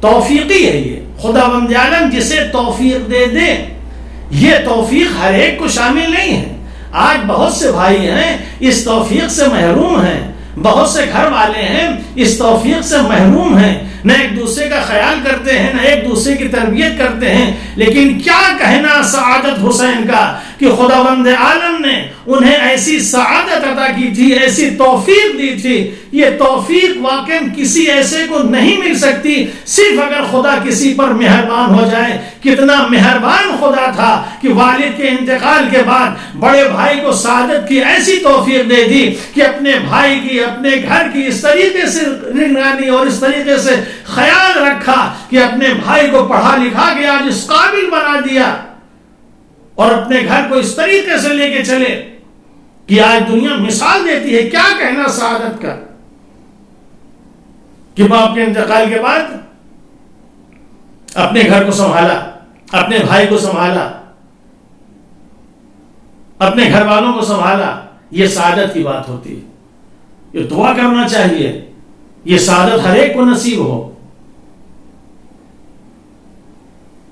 توفیقی ہے. یہ خدا بند عالم جسے توفیق دے دے، یہ توفیق ہر ایک کو شامل نہیں ہے. آج بہت سے بھائی ہیں اس توفیق سے محروم ہیں، بہت سے گھر والے ہیں اس توفیق سے محروم ہیں، نہ ایک دوسرے کا خیال کرتے ہیں، نہ ایک دوسرے کی تربیت کرتے ہیں. لیکن کیا کہنا سعادت حسین کا کہ خداوند عالم نے انہیں ایسی سعادت عطا کی تھی، ایسی توفیق دی تھی. یہ توفیق واقعا کسی ایسے کو نہیں مل سکتی صرف اگر خدا کسی پر مہربان ہو جائے. کتنا مہربان خدا تھا کہ والد کے انتقال کے بعد بڑے بھائی کو سعادت کی ایسی توفیق دے دی کہ اپنے بھائی کی، اپنے گھر کی اس طریقے سے نگرانی اور اس طریقے سے خیال رکھا کہ اپنے بھائی کو پڑھا لکھا کے آج اس قابل بنا دیا، اور اپنے گھر کو اس طریقے سے لے کے چلے کہ آج دنیا مثال دیتی ہے. کیا کہنا سعادت کا کہ باپ کے انتقال کے بعد اپنے گھر کو سنبھالا، اپنے بھائی کو سنبھالا، اپنے گھر والوں کو سنبھالا. یہ سعادت کی بات ہوتی ہے. یہ دعا کرنا چاہیے یہ سعادت ہر ایک کو نصیب ہو.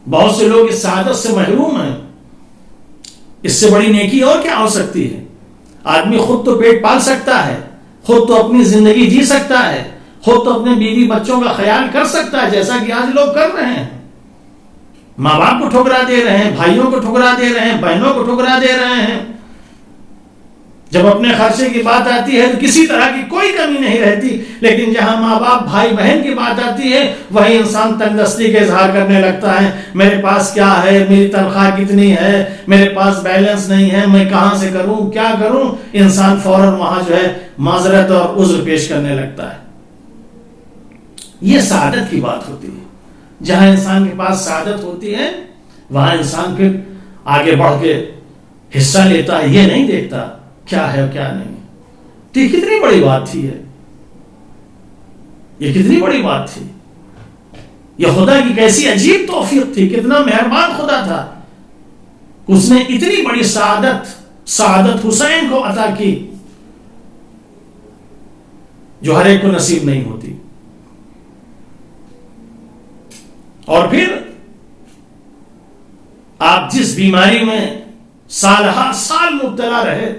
بہت سے لوگ اس سعادت سے محروم ہیں. اس سے بڑی نیکی اور کیا ہو سکتی ہے؟ آدمی خود تو پیٹ پال سکتا ہے، خود تو اپنی زندگی جی سکتا ہے، خود تو اپنے بیوی بچوں کا خیال کر سکتا ہے، جیسا کہ آج لوگ کر رہے ہیں. ماں باپ کو ٹھکرا دے رہے ہیں، بھائیوں کو ٹھکرا دے رہے ہیں، بہنوں کو ٹھکرا دے رہے ہیں. جب اپنے خرچے کی بات آتی ہے تو کسی طرح کی کوئی کمی نہیں رہتی، لیکن جہاں ماں باپ بھائی بہن کی بات آتی ہے وہی انسان تنگ دستی کا اظہار کرنے لگتا ہے. میرے پاس کیا ہے، میری تنخواہ کتنی ہے، میرے پاس بیلنس نہیں ہے، میں کہاں سے کروں، کیا کروں. انسان فوراً وہاں جو ہے معذرت اور عذر پیش کرنے لگتا ہے. یہ سعادت کی بات ہوتی ہے. جہاں انسان کے پاس سعادت ہوتی ہے وہاں انسان پھر آگے بڑھ کے حصہ لیتا ہے، یہ نہیں دیکھتا کیا ہے اور کیا نہیں. تو یہ کتنی بڑی بات تھی، یہ کتنی بڑی بات تھی. یہ خدا کی کیسی عجیب توفیق تھی، کتنا مہربان خدا تھا. اس نے اتنی بڑی سعادت حسین کو عطا کی جو ہر ایک کو نصیب نہیں ہوتی. اور پھر آپ جس بیماری میں سالہ سال مبتلا رہے،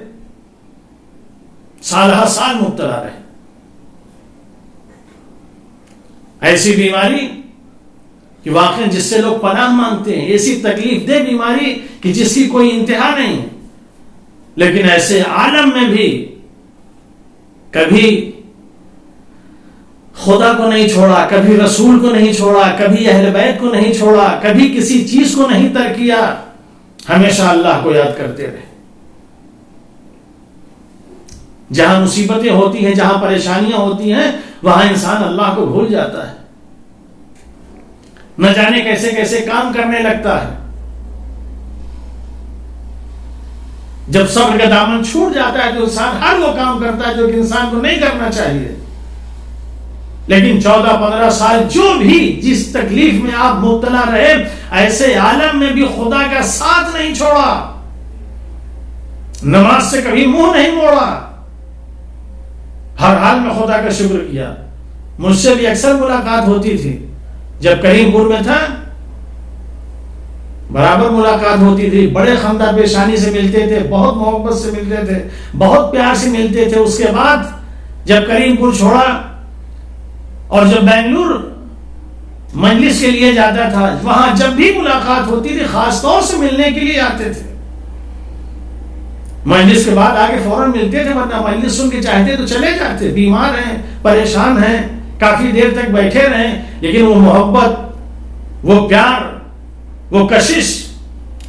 سالہ سال مبتلا رہے، ایسی بیماری کہ واقعا جس سے لوگ پناہ مانگتے ہیں، ایسی تکلیف دہ بیماری کہ جس کی کوئی انتہا نہیں، لیکن ایسے عالم میں بھی کبھی خدا کو نہیں چھوڑا، کبھی رسول کو نہیں چھوڑا، کبھی اہل بیت کو نہیں چھوڑا، کبھی کسی چیز کو نہیں ترک کیا، ہمیشہ اللہ کو یاد کرتے رہے. جہاں مصیبتیں ہوتی ہیں، جہاں پریشانیاں ہوتی ہیں، وہاں انسان اللہ کو بھول جاتا ہے، نہ جانے کیسے کیسے کام کرنے لگتا ہے. جب صبر کا دامن چھوٹ جاتا ہے تو انسان ہر وہ کام کرتا ہے جو کہ انسان کو نہیں کرنا چاہیے. لیکن 14-15 سال جو بھی جس تکلیف میں آپ مبتلا رہے، ایسے عالم میں بھی خدا کا ساتھ نہیں چھوڑا، نماز سے کبھی منہ نہیں موڑا، ہر حال میں خدا کا شکر کیا. مجھ سے بھی اکثر ملاقات ہوتی تھی، جب کریم پور میں تھا برابر ملاقات ہوتی تھی، بڑے خندہ پیشانی سے ملتے تھے، بہت محبت سے ملتے تھے، بہت پیار سے ملتے تھے. اس کے بعد جب کریم پور چھوڑا اور جب بنگلور مجلس کے لیے جاتا تھا، وہاں جب بھی ملاقات ہوتی تھی خاص طور سے ملنے کے لیے آتے تھے. مجلس کے بعد آگے فوراً ملتے تھے، ورنہ مجلس سن کے چاہتے تو چلے جاتے. بیمار ہیں، پریشان ہیں، کافی دیر تک بیٹھے رہیں، لیکن وہ محبت، وہ پیار، وہ کشش،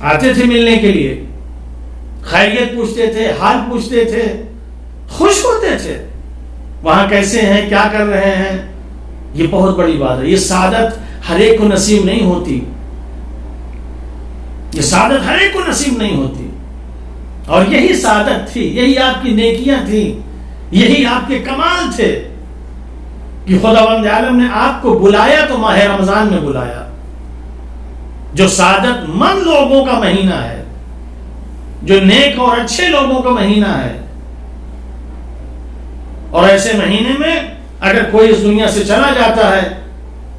آتے تھے ملنے کے لیے، خیریت پوچھتے تھے، حال پوچھتے تھے، خوش ہوتے تھے. وہاں کیسے ہیں، کیا کر رہے ہیں. یہ بہت بڑی بات ہے. یہ سعادت ہر ایک کو نصیب نہیں ہوتی، یہ سعادت ہر ایک کو نصیب نہیں ہوتی. اور یہی سعادت تھی، یہی آپ کی نیکیاں تھیں، یہی آپ کے کمال تھے کہ خداوند عالم نے آپ کو بلایا تو ماہ رمضان میں بلایا، جو سعادت مند لوگوں کا مہینہ ہے، جو نیک اور اچھے لوگوں کا مہینہ ہے. اور ایسے مہینے میں اگر کوئی اس دنیا سے چلا جاتا ہے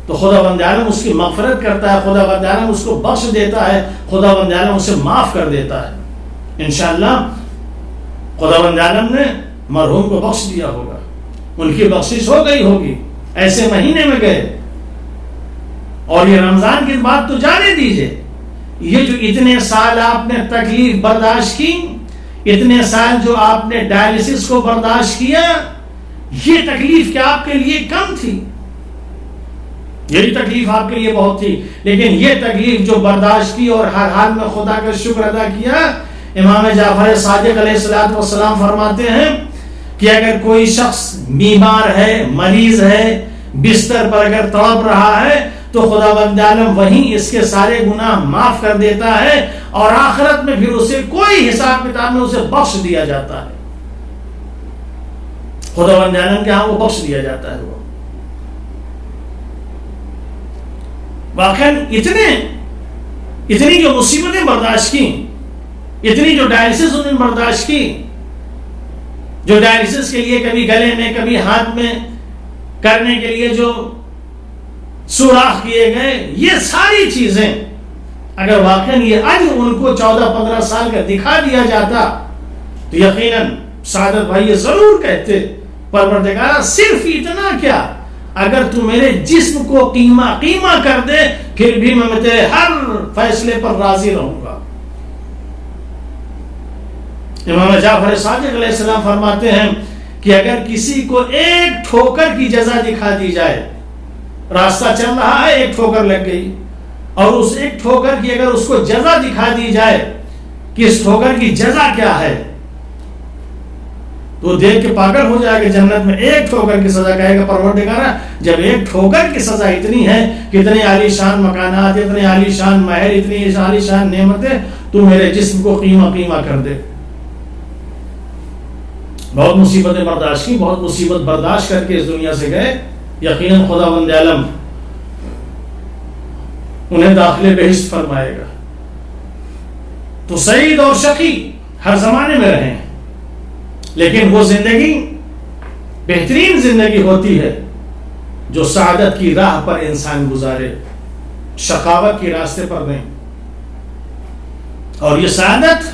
تو خداوند عالم اس کی مغفرت کرتا ہے، خداوند عالم اس کو بخش دیتا ہے، خداوند عالم اسے معاف کر دیتا ہے. انشاءاللہ خداوند عالم نے مرحوم کو بخش دیا ہوگا، ان کی بخشش ہو گئی ہوگی، ایسے مہینے میں گئے. اور یہ رمضان کی بات تو جانے دیجئے، یہ جو اتنے سال آپ نے تکلیف برداشت کی، اتنے سال جو آپ نے ڈائلسس کو برداشت کیا، یہ تکلیف کیا آپ کے لیے کم تھی؟ یہی تکلیف آپ کے لیے بہت تھی، لیکن یہ تکلیف جو برداشت کی اور ہر حال میں خدا کا شکر ادا کیا. امام جعفر صادق علیہ السلام فرماتے ہیں کہ اگر کوئی شخص بیمار ہے، مریض ہے، بستر پر اگر تڑپ رہا ہے تو خداوند عالم وہیں اس کے سارے گناہ معاف کر دیتا ہے اور آخرت میں پھر اسے کوئی حساب کتاب میں اسے بخش دیا جاتا ہے. خداوند عالم کے ہاں وہ بخش دیا جاتا ہے. وہ واقعاً اتنی جو مصیبتیں برداشت کی، اتنی جو ڈائلسس انہوں نے برداشت کی، جو ڈائلسس کے لیے کبھی گلے میں کبھی ہاتھ میں کرنے کے لیے جو سوراخ کیے گئے، یہ ساری چیزیں اگر واقعاً یہ آج ان کو 14-15 سال کا دکھا دیا جاتا تو یقیناً سعادت بھائی یہ ضرور کہتے پروردگارا صرف اتنا کیا، اگر تو میرے جسم کو قیمہ کر دے پھر بھی میں تیرے ہر فیصلے پر راضی رہوں گا. امام جعفر صادق علیہ السلام فرماتے ہیں کہ اگر کسی کو ایک ٹھوکر کی جزا دکھا دی جائے، راستہ چل رہا ہے ایک ٹھوکر لگ گئی، اور اس ایک ٹھوکر کی اگر اس کو جزا دکھا دی جائے کہ اس ٹھوکر کی جزا کیا ہے، تو دیکھ کے پاگل ہو جائے گا. جنت میں ایک ٹھوکر کی سزا کہے گا پروردگارا جب ایک ٹھوکر کی سزا اتنی ہے، کتنے عالی شان مکانات، اتنے عالی شان محل، اتنی عالی شان نعمتیں، تو میرے جسم کو قیمہ کر دے. بہت مصیبتیں برداشت کی، بہت مصیبت برداشت کر کے اس دنیا سے گئے. یقیناً خداوند عالم انہیں داخل بہشت فرمائے گا. تو سعید اور شقی ہر زمانے میں رہے ہیں، لیکن وہ زندگی بہترین زندگی ہوتی ہے جو سعادت کی راہ پر انسان گزارے، شقاوت کی راستے پر نہیں. اور یہ سعادت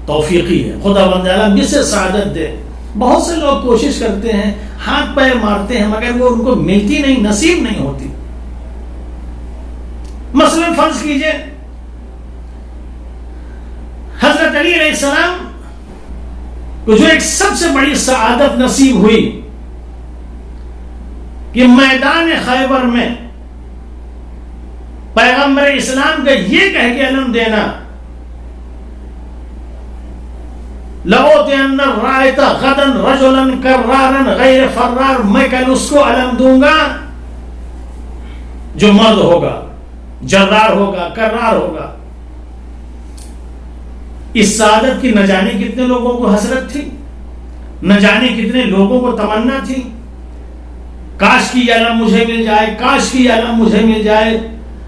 توفیقی ہے، خداوند عالم جسے سعادت دے. بہت سے لوگ کوشش کرتے ہیں، ہاتھ پیر مارتے ہیں، مگر وہ ان کو ملتی نہیں، نصیب نہیں ہوتی. مثلا فرض کیجئے حضرت علی علیہ السلام کو جو ایک سب سے بڑی سعادت نصیب ہوئی کہ میدان خیبر میں پیغمبر اسلام کا یہ کہہ کے علم دینا، لَأُعْطِيَنَّ الرَّائِطَ غَدًا رَجُلًا كَرَّارًا غَيْرَ فَرَّارٍ، میں کل اس کو علم دوں گا جو مرد ہوگا، جرار ہوگا، کرار ہوگا. اس سعادت کی نہ جانے کتنے لوگوں کو حسرت تھی، نہ جانے کتنے لوگوں کو تمنا تھی، کاش کی یہ علم مجھے مل جائے، کاش کی یہ علم مجھے مل جائے،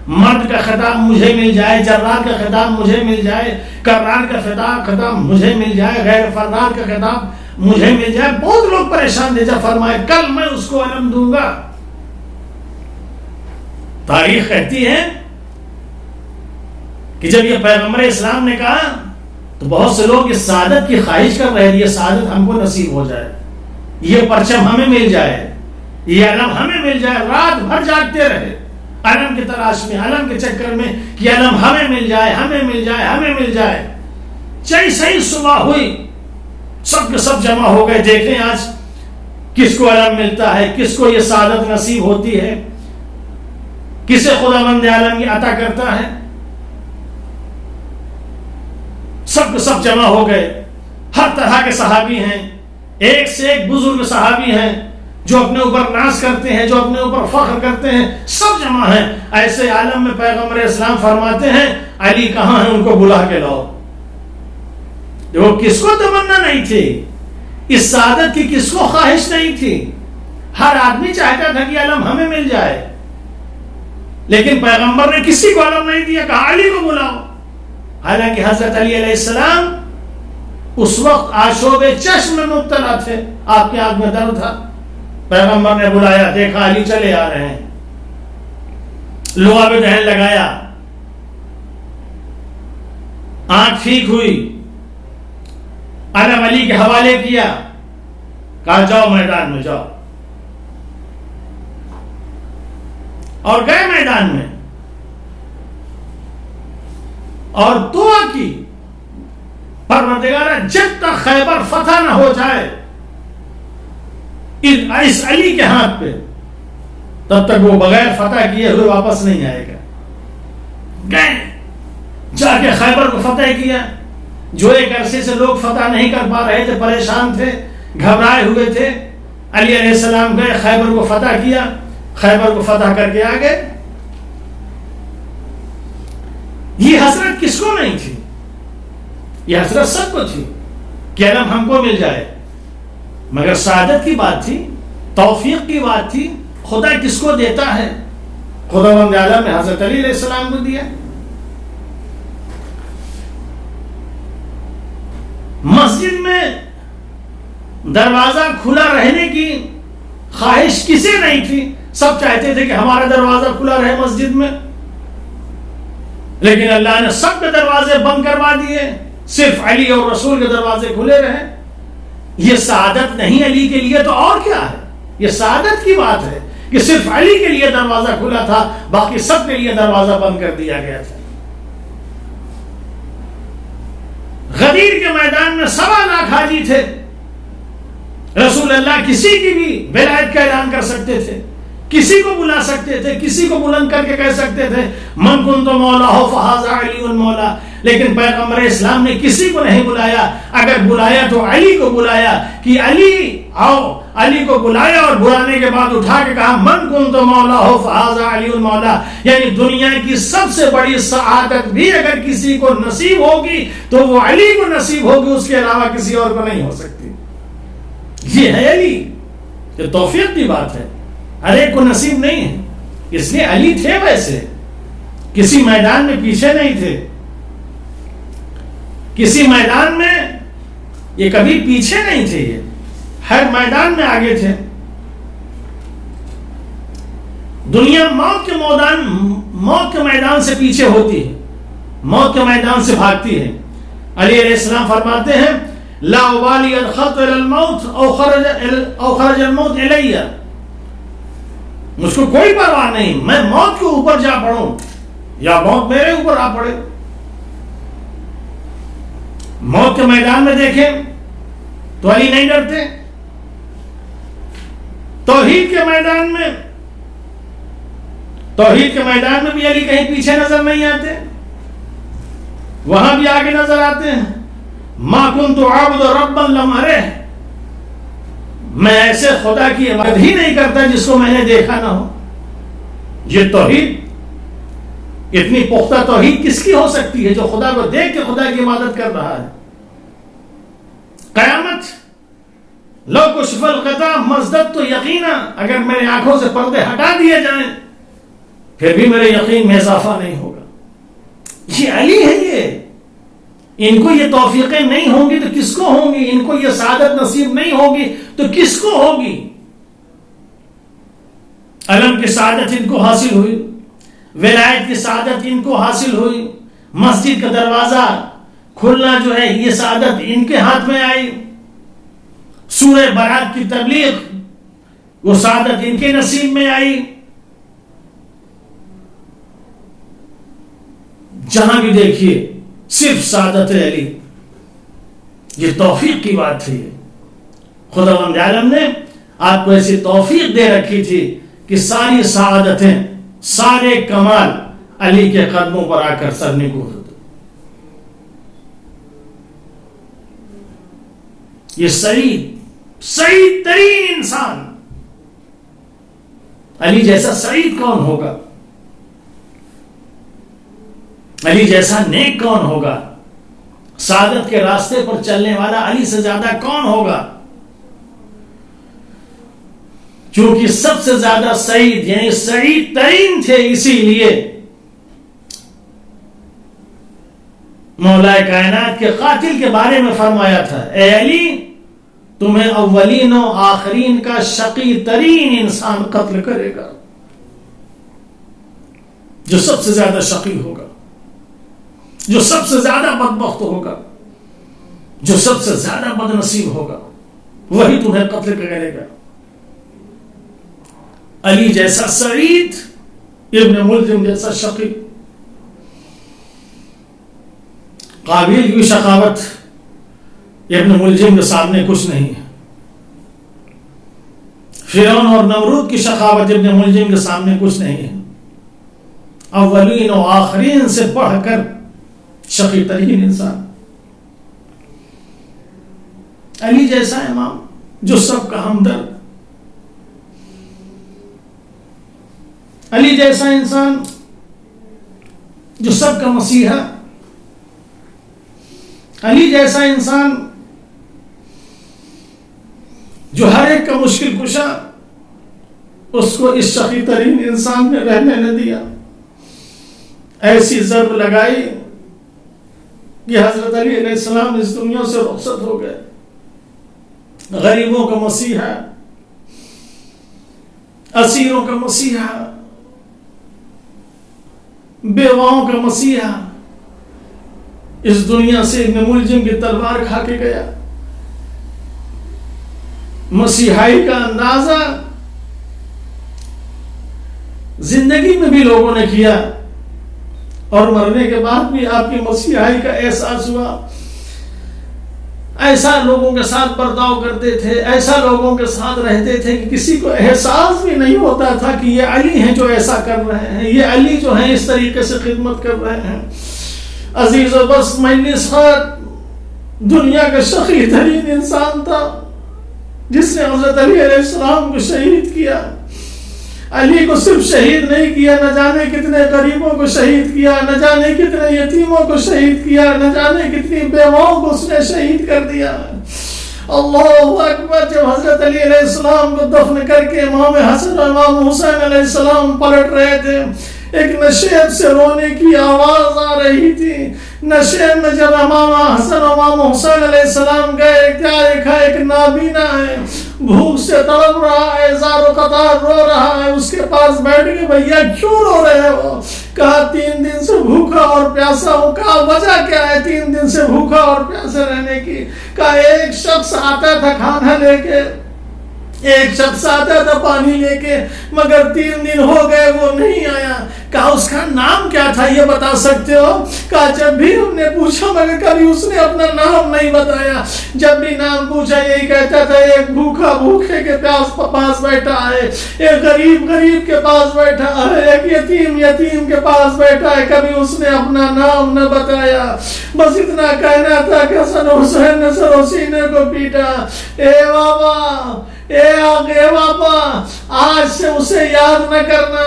مرد کا خطاب مجھے مل جائے، جرار کا خطاب مجھے مل جائے، کرار کا خطاب مجھے مل جائے، غیر فرار کا خطاب مجھے مل جائے. بہت لوگ پریشان تھے جب فرمائے کل میں اس کو علم دوں گا. تاریخ کہتی ہے کہ جب یہ پیغمبر اسلام نے کہا تو بہت سے لوگ اس سعادت کی خواہش کر رہے ہیں، یہ سعادت ہم کو نصیب ہو جائے، یہ پرچم ہمیں مل جائے، یہ علم ہمیں مل جائے. رات بھر جاگتے رہے علم کی تلاش میں، علم کے چکر میں کہ علم ہمیں مل جائے، ہمیں مل جائے، ہمیں مل جائے. صحیح صبح ہوئی، سب کے سب جمع ہو گئے. دیکھیں آج کس کو علم ملتا ہے، کس کو یہ سعادت نصیب ہوتی ہے، کسے خداوند عالم یہ عطا کرتا ہے. سب کے سب جمع ہو گئے. ہر طرح کے صحابی ہیں، ایک سے ایک بزرگ صحابی ہیں جو اپنے اوپر ناز کرتے ہیں، جو اپنے اوپر فخر کرتے ہیں، سب جمع ہیں. ایسے عالم میں پیغمبر اسلام فرماتے ہیں علی کہاں ہیں، ان کو بلا کے لاؤ. وہ کس کو تمنا نہیں تھی، اس سعادت کی کس کو خواہش نہیں تھی. ہر آدمی چاہتا تھا کہ علم ہمیں مل جائے، لیکن پیغمبر نے کسی کو علم نہیں دیا، کہا علی کو بلاؤ. حالانکہ حضرت علی علیہ السلام اس وقت آشوب چشم میں مبتلا تھے، آپ کے آنکھ میں درد تھا. پیغمبر نے بلایا، دیکھا علی چلے آ رہے ہیں، لعاب دہن لگایا، آنکھ ٹھیک ہوئی، علم علی کے حوالے کیا، کہا جاؤ میدان میں جاؤ. اور گئے میدان میں اور دعا کی. پروردگارہ جب تک خیبر فتح نہ ہو جائے اس علی کے ہاتھ پہ، تب تک وہ بغیر فتح کیے ہوئے واپس نہیں آئے گا. گئے جا کے خیبر کو فتح کیا. جو ایک عرصے سے لوگ فتح نہیں کر پا رہے تھے، پریشان تھے، گھبرائے ہوئے تھے، علی علیہ السلام گئے، خیبر کو فتح کیا. خیبر کو فتح کر کے آ گئے. یہ حسرت کس کو نہیں تھی؟ یہ حسرت سب کو تھی کہ علم ہم کو مل جائے، مگر سعادت کی بات تھی، توفیق کی بات تھی. خدا کس کو دیتا ہے؟ خداوند عالم نے حضرت علی علیہ السلام کو دیا. مسجد میں دروازہ کھلا رہنے کی خواہش کسی نہیں تھی. سب چاہتے تھے کہ ہمارا دروازہ کھلا رہے مسجد میں، لیکن اللہ نے سب کے دروازے بند کروا دیے، صرف علی اور رسول کے دروازے کھلے رہے. یہ سعادت نہیں علی کے لیے تو اور کیا ہے؟ یہ سعادت کی بات ہے کہ صرف علی کے لیے دروازہ کھلا تھا، باقی سب کے لیے دروازہ بند کر دیا گیا تھا. غدیر کے میدان میں 1.25 لاکھ حاجی تھے. رسول اللہ کسی کی بھی ولایت کا اعلان کر سکتے تھے، کسی کو بلا سکتے تھے، کسی کو بلند کر کے کہہ سکتے تھے من کنت مولا ہو فہذا علی المولا. لیکن پیغمبر اسلام نے کسی کو نہیں بلایا. اگر بلایا تو علی کو بلایا کہ علی آؤ. علی کو بلایا اور بلانے کے بعد اٹھا کے کہا من کنت مولا ہو فہذا علی المولا. یعنی دنیا کی سب سے بڑی سعادت بھی اگر کسی کو نصیب ہوگی تو وہ علی کو نصیب ہوگی، اس کے علاوہ کسی اور کو نہیں ہو سکتی. یہ ہے علی. یہ توفیق کی بات ہے، ہر ایک کو نصیب نہیں ہے. اس لیے علی تھے ویسے، کسی میدان میں پیچھے نہیں تھے، کسی میدان میں یہ کبھی پیچھے نہیں تھے، یہ ہر میدان میں آگے تھے. دنیا موت کے میدان سے پیچھے ہوتی ہے، موت کے میدان سے بھاگتی ہے. علی علیہ السلام فرماتے ہیں لا ابالی ادخلت الى الموت او خرج الموت الی. مجھ کو کوئی پرواہ نہیں، میں موت کے اوپر جا پڑوں یا موت میرے اوپر آ پڑے. موت کے میدان میں دیکھیں تو علی نہیں ڈرتے. توحید کے میدان میں بھی علی کہیں پیچھے نظر نہیں آتے، وہاں بھی آگے نظر آتے ہیں. ما کنت عابد ربا لم ارہ. میں ایسے خدا کی عبادت ہی نہیں کرتا جس کو میں نے دیکھا نہ ہو. یہ توحید، اتنی پختہ توحید کس کی ہو سکتی ہے جو خدا کو دیکھ کے خدا کی عبادت کر رہا ہے. قیامت لو کشف الغطاء مزددت یقینا، اگر میری آنکھوں سے پردے ہٹا دیے جائیں پھر بھی میرے یقین میں اضافہ نہیں ہوگا. یہ علی ہے. ان کو یہ توفیقیں نہیں ہوں گی تو کس کو ہوں گی؟ ان کو یہ سعادت نصیب نہیں ہوگی تو کس کو ہوگی؟ علم کی سعادت ان کو حاصل ہوئی، ولایت کی سعادت ان کو حاصل ہوئی، مسجد کا دروازہ کھلنا جو ہے یہ سعادت ان کے ہاتھ میں آئی، سورہ برات کی تبلیغ وہ سعادت ان کے نصیب میں آئی. جہاں بھی دیکھیے صرف سعادت علی. یہ توفیق کی بات تھی. خداوند عالم نے آپ کو ایسی توفیق دے رکھی تھی کہ ساری سعادتیں، سارے کمال علی کے قدموں پر آ کر سرنگوں ہوتے. یہ سعید ترین انسان، علی جیسا سعید کون ہوگا؟ علی جیسا نیک کون ہوگا؟ سعادت کے راستے پر چلنے والا علی سے زیادہ کون ہوگا؟ چونکہ سب سے زیادہ سعید یعنی سعید ترین تھے، اسی لیے مولا کائنات کے قاتل کے بارے میں فرمایا تھا اے علی تمہیں اولین و آخرین کا شقی ترین انسان قتل کرے گا. جو سب سے زیادہ شقی ہوگا، جو سب سے زیادہ بدبخت ہوگا، جو سب سے زیادہ بد نصیب ہوگا، وہی تمہیں قتل کرے گا. علی جیسا سعید، ابن ملجم جیسا شقی. قابیل کی شقاوت ابن ملجم کے سامنے کچھ نہیں ہے. فرعون اور نمرود کی سخاوت ابن ملجم کے سامنے کچھ نہیں ہے. اولین و آخرین سے بڑھ کر شقی ترین انسان علی جیسا امام جو سب کا ہمدرد, علی جیسا انسان جو سب کا مسیحا, علی جیسا انسان جو ہر ایک کا مشکل کشا, اس کو اس شقی ترین انسان میں رہنے نہ دیا. ایسی ضرب لگائی کہ حضرت علی علیہ السلام اس دنیا سے رخصت ہو گئے. غریبوں کا مسیحا, اسیروں کا مسیحا, بیواؤں کا مسیحا اس دنیا سے ابن ملجم کی تلوار کھا کے گیا. مسیحائی کا اندازہ زندگی میں بھی لوگوں نے کیا اور مرنے کے بعد بھی آپ کی مسیحائی کا احساس ہوا. ایسا لوگوں کے ساتھ برتاؤ کرتے تھے, ایسا لوگوں کے ساتھ رہتے تھے کہ کسی کو احساس بھی نہیں ہوتا تھا کہ یہ علی ہیں جو ایسا کر رہے ہیں, یہ علی جو ہیں اس طریقے سے خدمت کر رہے ہیں. عزیز و بس مجلس خط دنیا کا شقی ترین انسان تھا جس نے حضرت علی علیہ السلام کو شہید کیا. علی کو صرف شہید نہیں کیا, نہ جانے کتنے غریبوں کو شہید کیا, نہ جانے کتنے یتیموں کو شہید کیا, نہ جانے کتنی بیواؤں کو اس نے شہید کر دیا. اللہ اکبر. جب حضرت علی علیہ السلام کو دفن کر کے امام حسن اور امام حسین علیہ السلام پلٹ رہے تھے, ایک نشیب سے رونے کی آواز آ رہی تھی. نشیب میں جب امام حسن اور امام حسین علیہ السلام گئے, کیا دیکھا؟ ایک نابینا ہے, بھوک سے تڑپ رہا ہے, زار و قطار رو رہا ہے. اس کے پاس بیٹھ کے بھیا کیوں رو رہے ہو؟ کہا 3 دن سے بھوکا اور پیاسا ہوں. کہا وجہ کیا ہے 3 دن سے بھوکا اور پیاسے رہنے کی؟ کہا ایک شخص آتا تھا کھانا لے کے, ایک شخص آتا تھا پانی لے کے, مگر 3 دن ہو گئے وہ نہیں آیا. کہا اس کا نام کیا تھا یہ بتا سکتے ہو؟ کہا جب بھی ہم نے پوچھا مگر کبھی اس نے اپنا نام نہیں بتایا. جب بھی نام پوچھا یہی کہتا تھا ایک بھوکا بھوکے کے پاس بیٹھا ہے, ایک غریب غریب کے پاس بیٹھا ہے, ایک یتیم یتیم کے پاس بیٹھا ہے. کبھی اس نے اپنا نام نہ بتایا. بس اتنا کہنا تھا کہ حسن حسین نے سر و سینے کو پیٹا. اے بابا, اے آگے بابا, آج سے اسے یاد نہ کرنا.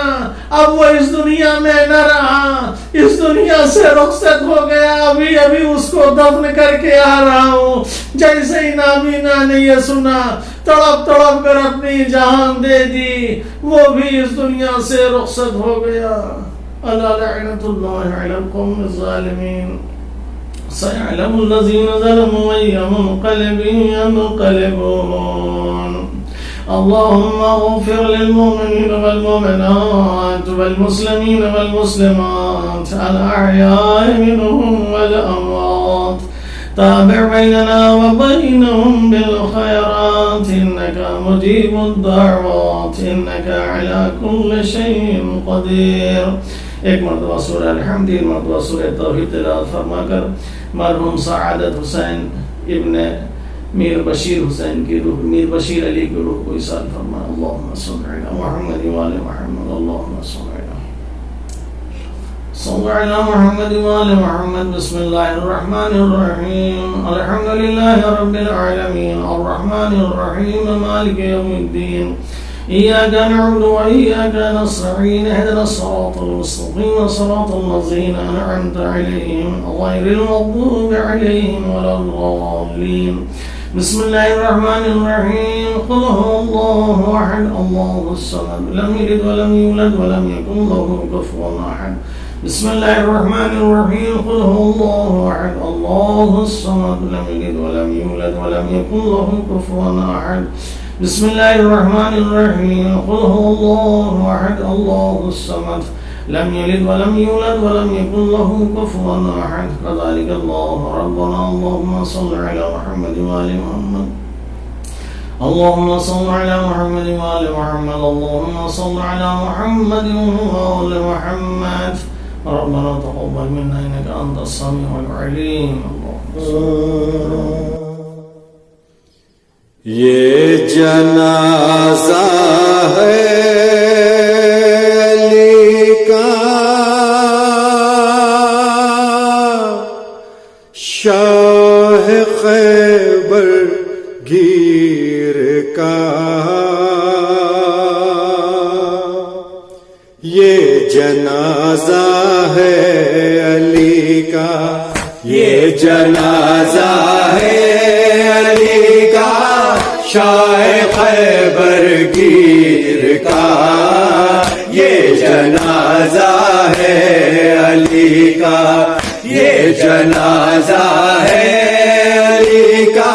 اب وہ اس دنیا میں نہ رہا, اس دنیا سے رخصت ہو گیا. ابھی ابھی اس کو دفن کر کے آ رہا ہوں. جیسے ہی نابینا نے یہ سنا, تڑپ تڑپ کر اپنی جان دے دی. وہ بھی اس دنیا سے رخصت ہو گیا. الا لعنت اللہ علی القوم الظالمین. سيعلم الذين ظلموا أي منقلب ينقلبون. اللهم اغفر للمؤمنين والمؤمنات والمسلمين والمسلمات الأحياء منهم والأموات. تابع بيننا وبينهم بالخيرات إنك مجيب الدعوات إنك على كل شيء قدير. ایک مرتبہ سورہ الحمد, ایک مرتبہ سورہ توحید تلاوت فرما کر مرحوم سعادت حسین ابن میر بشیر حسین کی روح, میر بشیر علی کی روح کو ایصال فرما. اللہم صل علی محمد وآل محمد. اللہم صل علی محمد وآل محمد. بسم اللہ الرحمن الرحیم. الحمد للہ رب العالمین الرحمن الرحیم مالک یوم الدین. إياك نعبد وإياك نستعين. اهدنا الصراط المستقيم صراط الذين أنعمت عليهم غير المغضوب عليهم ولا الضالين. بسم الله الرحمن الرحيم. قل هو الله أحد الله الصمد لم يلد ولم يولد ولم يكن له كفوا أحد. بسم الله الرحمن الرحيم. قل هو الله أحد الله الصمد لم يلد ولم يولد ولم يكن له كفوا أحد. بسم الله الرحمن الرحيم. قل هو الله أحد الله الصمد لم يلد ولم يولد ولم يكن له كفوا أحد. كذلك الله ربنا. اللهم صل على محمد وآل محمد. اللهم صل على محمد وآل محمد. اللهم صل على محمد وآل محمد. ربنا تقبل منا إنك أنت السميع العليم. اللهم صل یہ جنازہ ہے علی کا، شاہ خیبر گیر کا، یہ جنازہ ہے علی کا، یہ جنازہ ہے علی کا، شاہ خیبر گیر کا، یہ جنازہ ہے علی کا، یہ جنازہ ہے علی کا،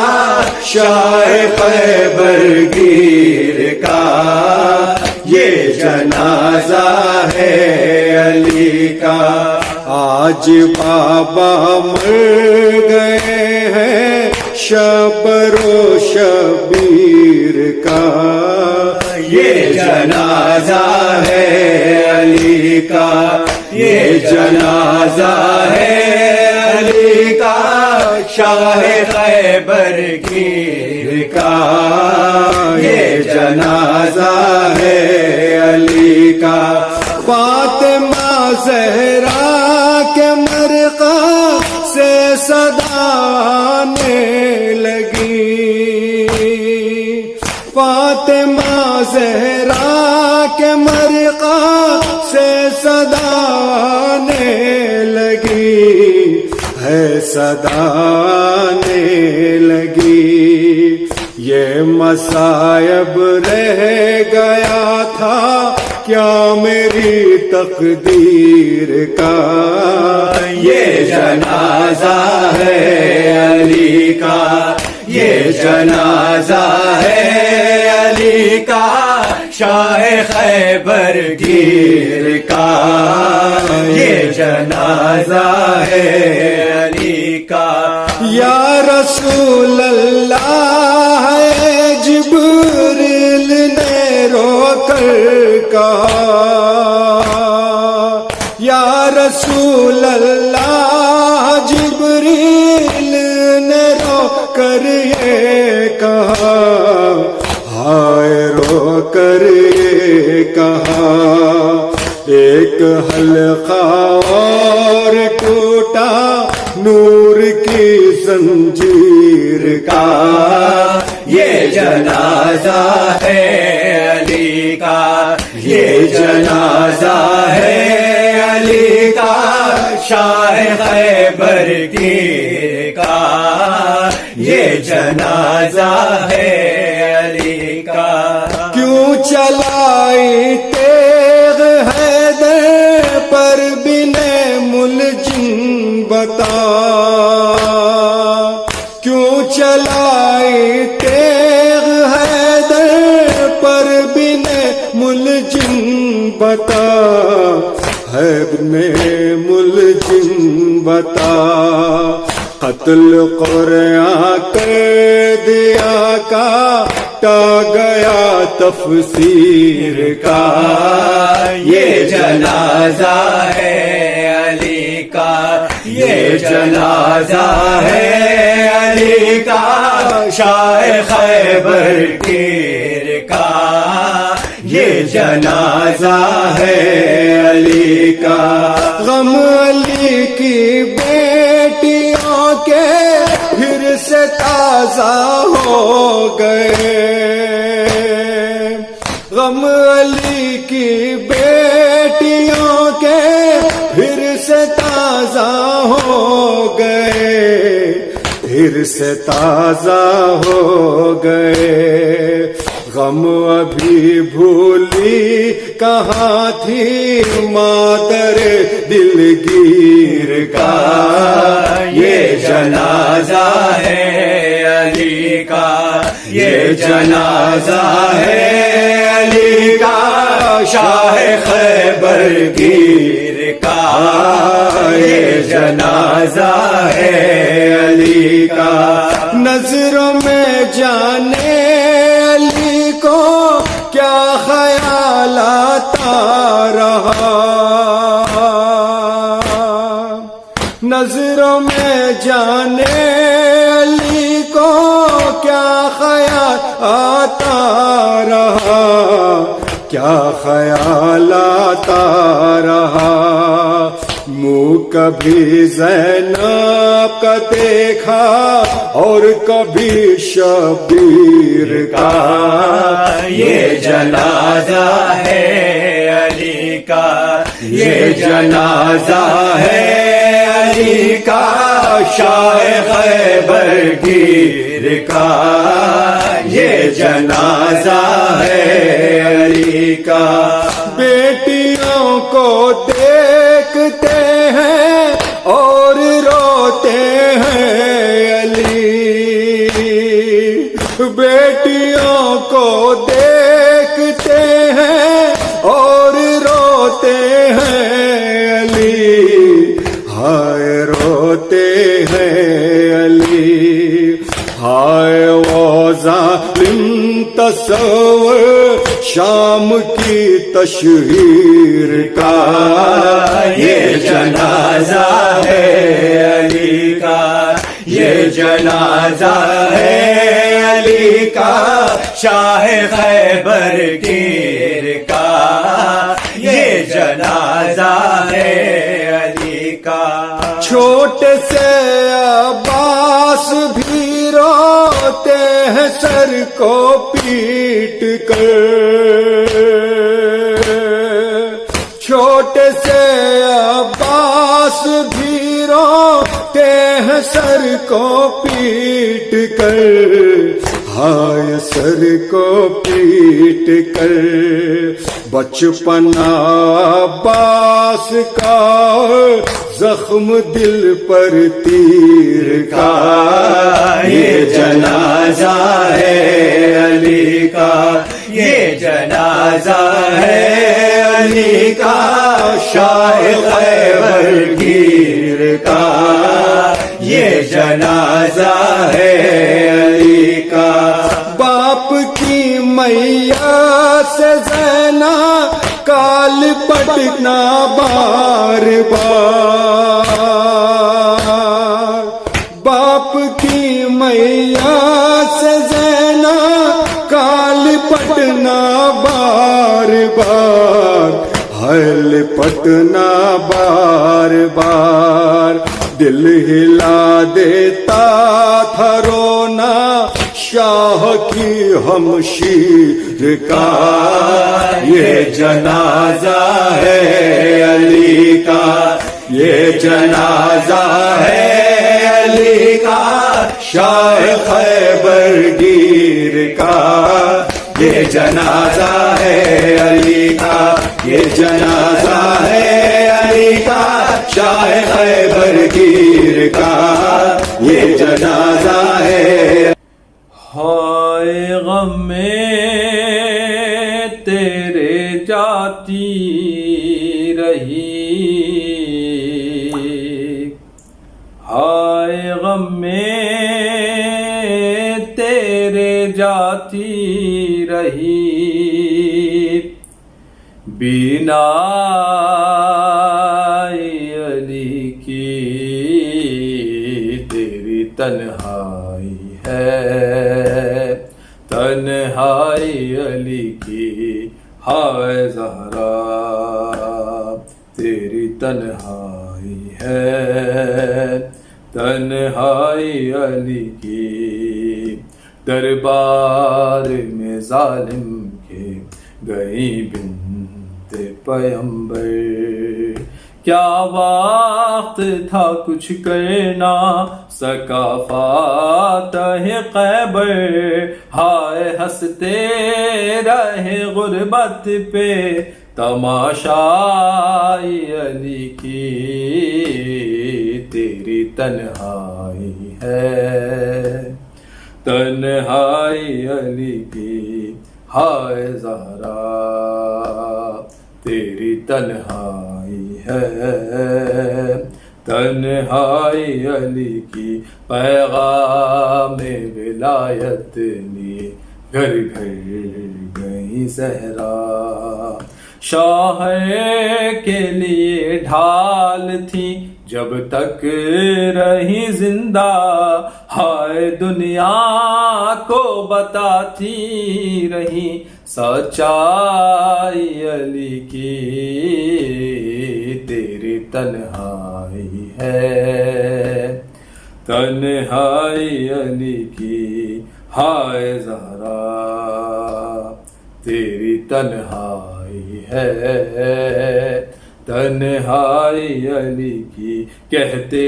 شاہ خیبر گیر کا، یہ جنازہ ہے علی کا۔ آج بابا مر گئے ہیں شبر و شبیر کا، یہ جنازہ ہے علی کا، یہ جنازہ ہے علی کا، شاہ خیبر گیر کا، یہ جنازہ ہے علی کا۔ فاطمہ زہرا کے مرقع سے صدا آنے لگی، فاطمہ زہرا کے مرقع سے صدا آنے لگی، ہے صدا آنے لگی، یہ مصائب رہ گیا تھا کیا میری تقدیر کا، یہ جنازہ ہے علی کا، یہ جنازہ ہے علی کا، شاہ خیبر گیر کا، یہ جنازہ ہے علی کا۔ یا رسول اللہ ہے جبریل نے رو کر کہا، یا رسول اللہ جبریل نے رو کر یہ کہا، ہائے رو کر یہ کہا، ایک حلقہ اور ٹوٹا نور کی زنجیر کا، یہ جنازہ ہے علی کا، یہ جنازہ ہے علی کا، شاہ خیبر گیر کا، یہ جنازہ ہے علی کا۔ کیوں چلائی تیغ حیدر پر بن ملجم بتا، کیوں چلائی تیغ حیدر پر بن ملجم بتا، ہے ابن ملجم بتا، قتل قرآن کر دیا کاٹا گیا تفسیر کا، یہ جنازہ ہے علی کا، یہ جنازہ ہے علی کا، شاہ خیبر گیر کا، یہ جنازہ ہے علی کا۔ غم علی کی بیٹیوں کے پھر سے تازہ ہو گئے، غم علی کی بیٹیوں کے پھر سے تازہ ہو گئے، پھر سے تازہ ہو گئے، غم ابھی بھولی کہاں تھی مادر دلگیر کا، یہ جنازہ ہے علی کا، یہ جنازہ ہے علی کا، شاہ خیبر گیر کا، یہ جنازہ ہے علی کا۔ نظروں میں جانے علی کو کیا خیال آتا رہا، نظروں میں جانے علی کو کیا خیال آتا رہا کیا خیال آتا رہا منہ کبھی زینب کا دیکھا اور کبھی شبیر کا یہ جنازہ ہے علی کا یہ جنازہ ہے علی کا شاہ خیبر گیر کا یہ جنازہ ہے علی کا بیٹیوں کو دیکھتے ہیں اور روتے ہیں علی بیٹیوں کو دیکھتے ہیں اور روتے ہیں علی ہائے روتے ہیں علی ہائے وہ ظالم تصور شام کی تشہیر کا یہ جنازہ ہے علی کا یہ جنازہ ہے علی کا شاہ خیبر گیر کا یہ جنازہ ہے علی کا چھوٹے سے عباس بھی روتے ہیں سر کو پیٹ کر چھوٹے سے عباس بھی روتے ہیں سر کو پیٹ کر ہائے سر کو پیٹ کر بچپن عباس کا زخم دل پر تیر کا یہ جنازہ ہے علی کا یہ جنازہ ہے علی کا شاہ خیبر گیر کا یہ جنازہ ہے علی کا باپ کی میاں سے زینا کال پٹنا بار بار باپ کی میاں سے زینا کال پٹنا بار بار ہل پٹنا بار بار دل ہلا دیتا تھا رونا شاہ کی ہمشیر کا یہ جنازہ ہے علی کا یہ جنازہ ہے علی کا شاہ خیبر گیر کا یہ جنازہ ہے علی کا یہ جنازہ ہے علی کا شاہ خیبر گیر کا یہ جنازہ ہے ہائے غم میں تیرے جاتی رہی ہائے غم میں تیرے جاتی رہی بینائی علی کی تیری تنہائی ہے تنہائی علی کی ہائے زہرا تیری تنہائی ہے تنہائی علی کی دربار میں ظالم کے گئی بنت پیمبر کیا وقت تھا کچھ کرنا سکا فاتح خیبر ہائے ہنستے رہے غربت پہ تماشائی علی کی تیری تنہائی ہے تنہائی علی کی ہائے زہرا تیری تنہائی ہے تنہائی علی کی پیغام ولایت لیے گھر گھر گئی زہرا شوہر کے لیے ڈھال تھی جب تک رہی زندہ ہائے دنیا کو بتاتی رہی سچائی علی کی تیری تنہائی ہے تنہائی علی کی ہائے زہرا تیری تنہائی ہے تنہائی علی کی کہتے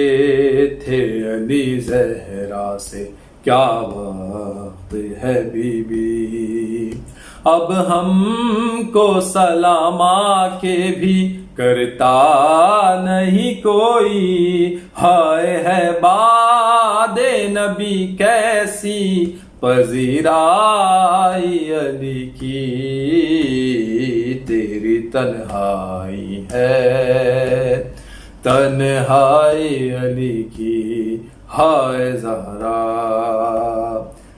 تھے علی زہرا سے کیا وقت ہے بی بی اب ہم کو سلاما کے بھی کرتا نہیں کوئی ہائے ہے باد نبی کیسی پذیرائی علی کی تیری تنہائی ہے تنہائی علی کی ہائے زہرا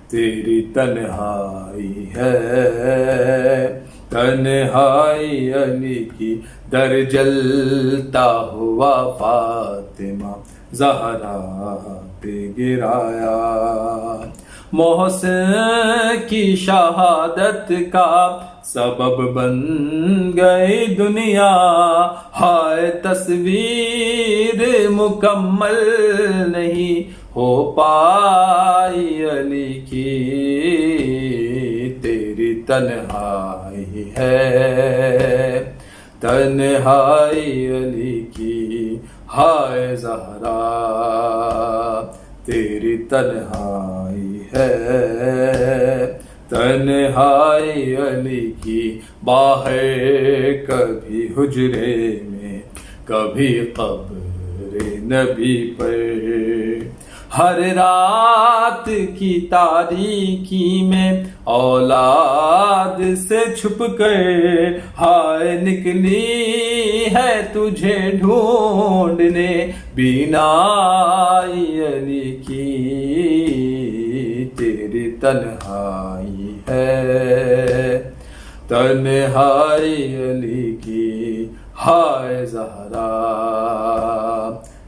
تیری تنہائی ہے تنہائی علی کی در جلتا ہوا فاطمہ زہرا پہ گرایا محسن کی شہادت کا سبب بن گئی دنیا ہائے تصویر مکمل نہیں ہو پائی علی کی تیری تنہائی ہے تنہائی علی کی ہائے زہرا تیری تنہائی ہے تنہائی علی کی باہر کبھی حجرے میں کبھی قبر نبی پر ہر رات کی تاریکی میں اولاد سے چھپ کر ہائے نکلی ہے تجھے ڈھونڈنے بینائی علی کی تیری تنہائی ہے تنہائی علی کی ہائے زہرا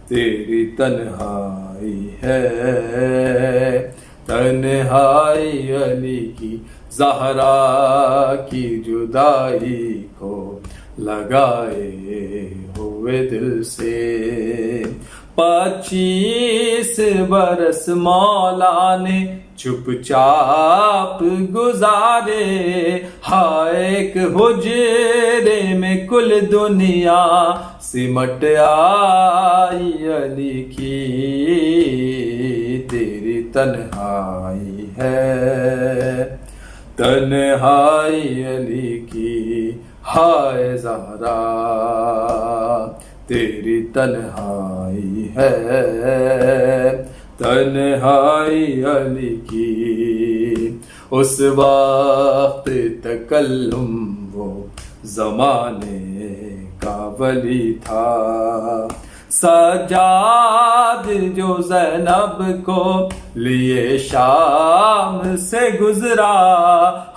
تیری تنہائی ہے تنہائی علی کی زہرا کی جدائی کو لگائے ہوئے دل سے 25 برس مولا نے چپ چاپ گزارے ہائے ایک حجرے میں کل دنیا سمٹ آئی علی کی تیری تنہائی ہے تنہائی علی کی ہائے زہرا تیری تنہائی ہے تنہائی علی کی اس وقت تکلم وہ زمانے کا ولی تھا سجاد جو زینب کو لیے شام سے گزرا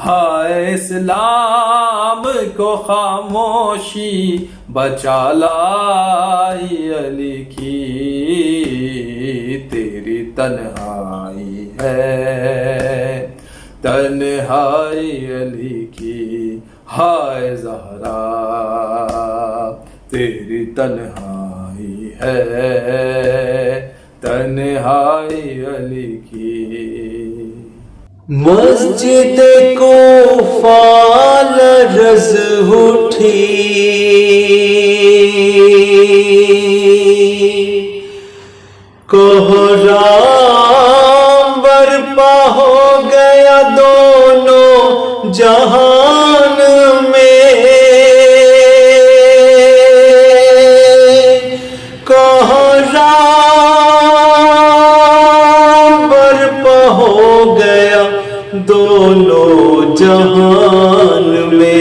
ہائے اسلام کو خاموشی بچا لائی علی کی تیری تنہائی ہے تنہائی علی کی ہائے زہرا تیری تنہائی ہے تنہائی علی کی مسجد کوفہ لرز اٹھی کوہرام برپا ہو گیا دونوں جہان میں کوہرام برپا ہو گیا دونوں جہان میں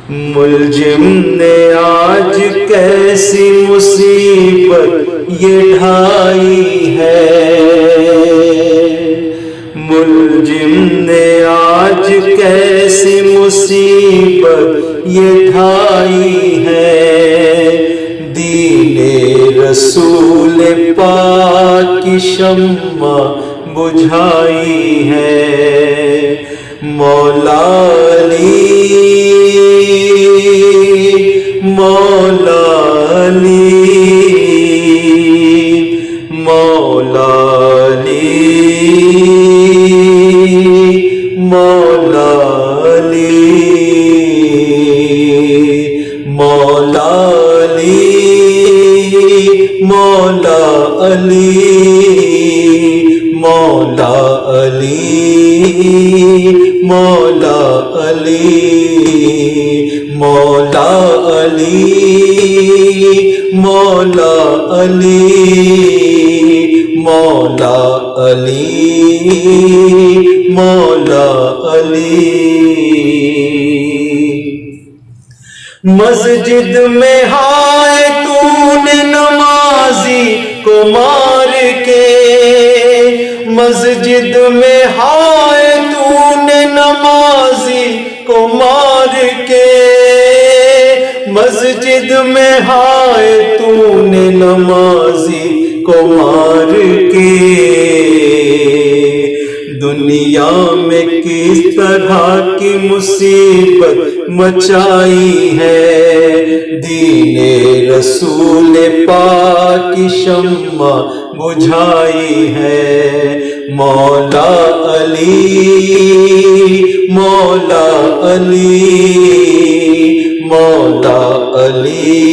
ملجم نے آج کیسی مصیبت یہ ڈھائی ہے ملجم نے آج کیسی مصیبت مصیبت یہ ڈھائی ہے، دین رسول پاک کی شمع بجھائی ہے۔ مولا علی مولا علی مولا علی مولا علی مولا علی مولا علی مولا علی مولا علی مولا علی مولا علی مولا علی مولا علی۔ مسجد میں ہائے تو نے نمازی کو مار کے، مسجد میں ہائے تو نے نمازی کو مار کے، مسجد میں ہائے تو نے نمازی کو مار کے۔ دنیا میں کس طرح کی مصیبت مچائی ہے، دین رسول پاک کی شمع بجھائی ہے۔ مولا علی مولا علی مولا علی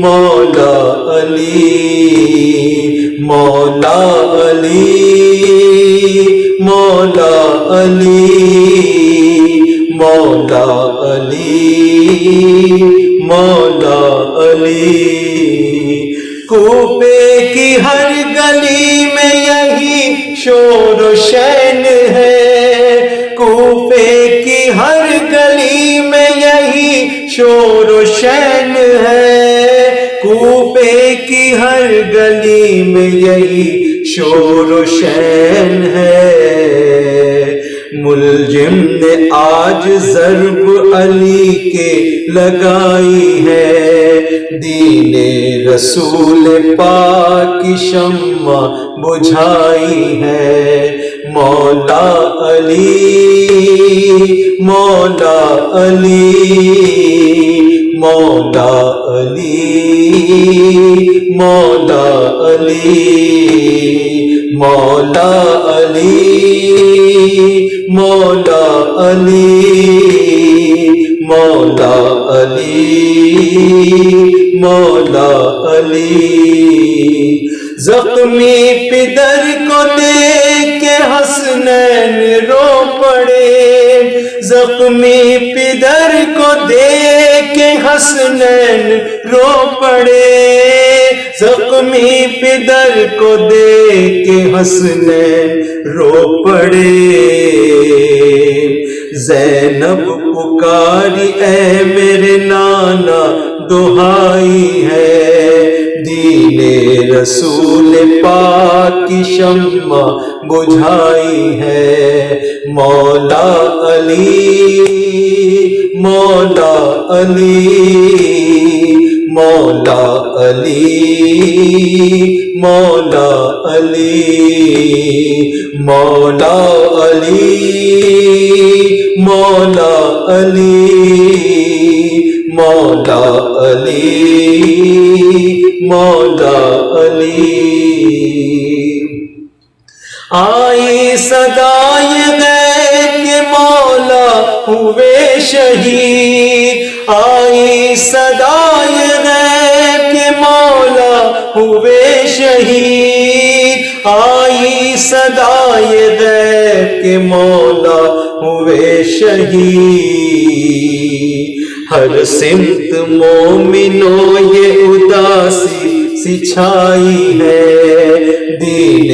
مولا علی مولا علی مولا علی مولا علی مولا علی۔ کوفے کی ہر گلی میں یہی شور و شین ہے، کوفے کی ہر گلی میں یہی شور و شین ہے، کوفے کی ہر گلی میں یہی شور و شین ہے۔ ملجم نے آج ضرب علی کے لگائی ہے، دین رسول پاک کی شمع بجھائی ہے۔ مولا علی مولا علی مولا علی مولا علی مولا علی مولا علی مولا علی مولا علی۔ زخمی پدر کو دیکھ کے حسنین رو پڑے، زخمی پدر کو دیکھ کے حسنین رو پڑے، زخمی پدر کو دیکھ کے حسنین رو پڑے۔ زینب پکاری اے میرے نانا دہائی ہے، دین رسول پاک کی شمع بجھائی ہے۔ مولا علی مولا علی مولا علی مولا علی مولا علی مولا علی مولا علی مولا علی۔ آئی صدائے غیب کے مولا ہوئے شہید، آئی صدائے غیب کے مولا ہوئے شہید، آئی صدائے غیب کے مولا ہوئے شہید۔ ہر سمت مومنوں یہ اداسی سی چھائی ہے، دین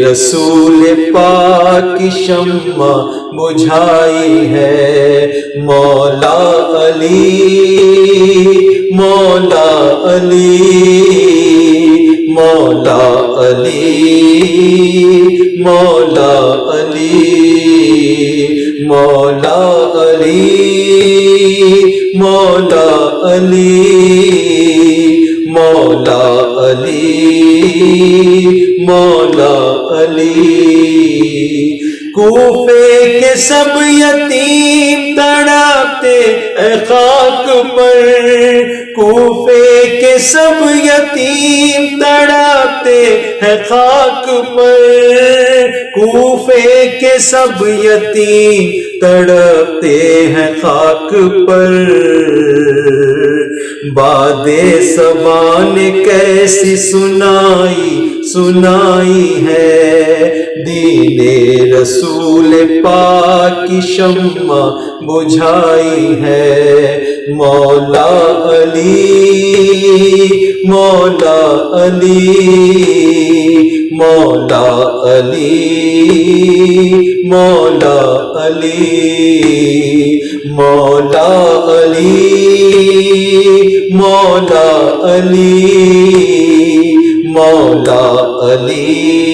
رسول پاک کی شمع بجھائی ہے۔ مولا علی مولا علی مولا علی مولا علی مولا علی مولا علی مولا علی مولا علی کوفے کے سب یتیم تڑپتے اے خاک پر کوفے کے سب یتیم تڑپتے ہیں خاک پر کوفے کے سب یتیم تڑپتے ہیں خاک پر باد صبا نے کیسی سنائی ہے دین رسول پاک کی شمع بجھائی ہے مولا علی مولا علی مولا علی مولا علی مولا علی مولا علی مولا علی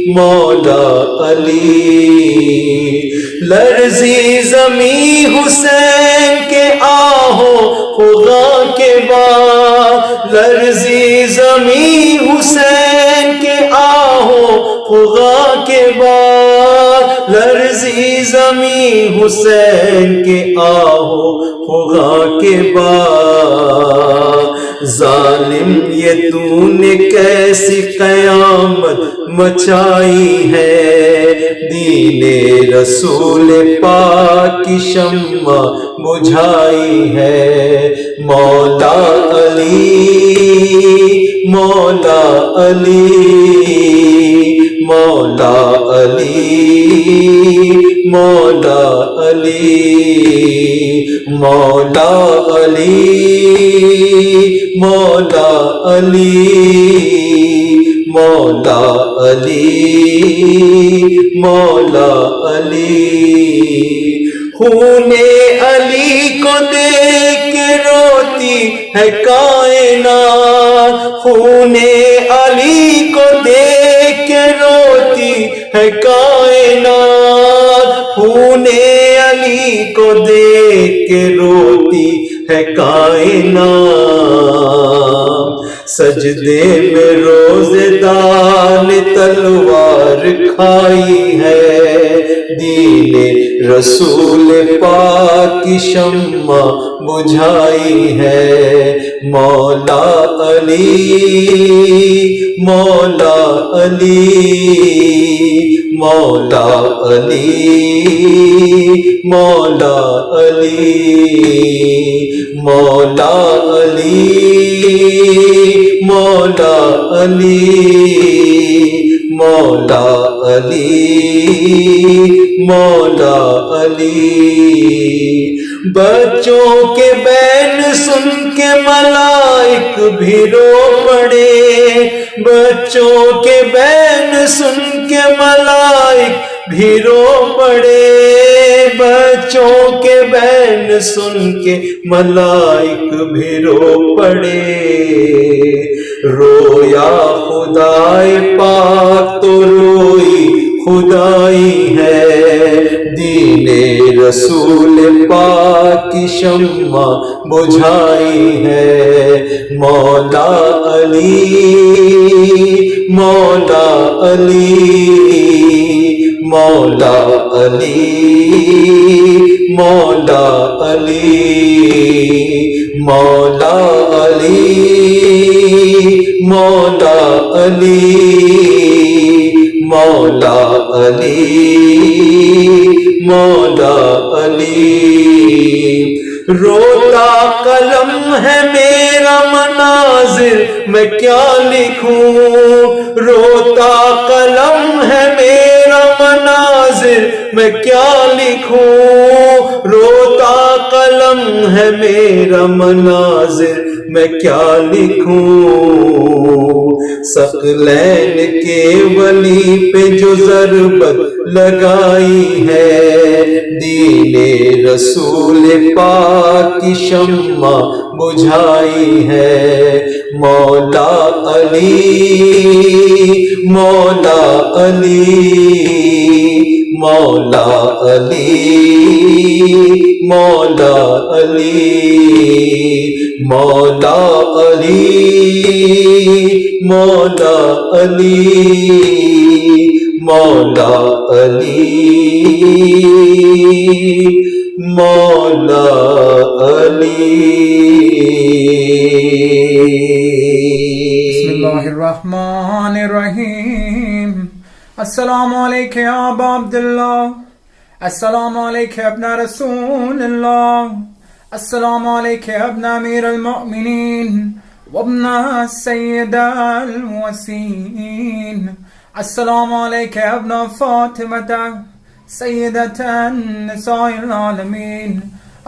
مولا علی لرزی زمیں حسین کے آہو خدا کے بعد لرزی زمیں حسین کے آہو خدا کے بعد لرزی زمیں حسین کے آہو خدا کے بعد ظالم یہ تو نے کیسی قیامت مچائی ہے دین رسول پاک کی شمع بجھائی ہے مولا علی مولا علی مولا علی مولا علی مولا علی مولا علی مولا علی مولا علی خون علی کو دیکھ کے روتی ہے کائنات خون علی کو دیکھ کے روتی ہے کائنات خون علی کو دیکھ کے روتی ہے کائنات سجدے میں روزدار نے تلوار کھائی ہے دین رسول پاک کی شمع بجھائی ہے مولا علی مولا علی مولا علی مولا علی مولا علی مولا علی مولا علی مولا علی بچوں کے بین سن کے ملائک بھی رو پڑے بچوں کے بین سن کے ملائک بھی رو پڑے بچوں کے بین سن کے ملائک بھی رو پڑے رویا خدائے پاک تو روئی خدائی ہے دین رسول پاک کی شمع بجھائی ہے مولا علی مولا علی مولا علی مولا علی مولا علی مولا علی مولا علی مولا علی روتا قلم ہے میرا مناظر میں کیا لکھوں روتا قلم ہے میرا مناظر میں کیا لکھوں روتا قلم ہے میرا مناظر میں کیا لکھوں ثقلین کے ولی پہ جو ضربت لگائی ہے دین رسول پاک کی شمع بجھائی ہے مولا علی مولا علی مولا علی مولا علی مولا علی مولا علی مولا علی مولا علی. بسم اللہ الرحمن الرحیم. السلام علیکم یا ابا عبداللہ، السلام علیکم ابن رسول اللہ، السلام علیکم ابن امیر المؤمنین وابن السید الوسین، السلام علیکم ابن فاطمة سیدة النساء العالمین،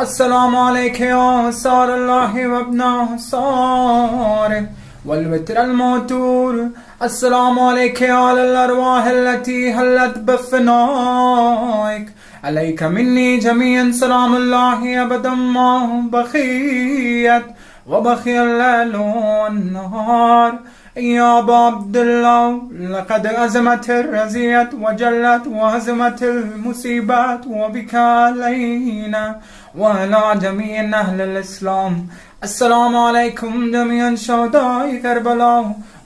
السلام علیکم یا انصار اللہ وابن انصار والوتر الموتور، السلام علیکم علی الارواح التي حلت بفنائک، علیک منی جمیعا سلام اللہ ابدا ما بقیت وبقی اللیل والنهار. یا ابا عبداللہ لقد عظمت الرزیت وجلت وعظمت المصیبت وبک علینا وعلی جمیع اہل الاسلام. السلام علیکم جمیعا شہداء کربلا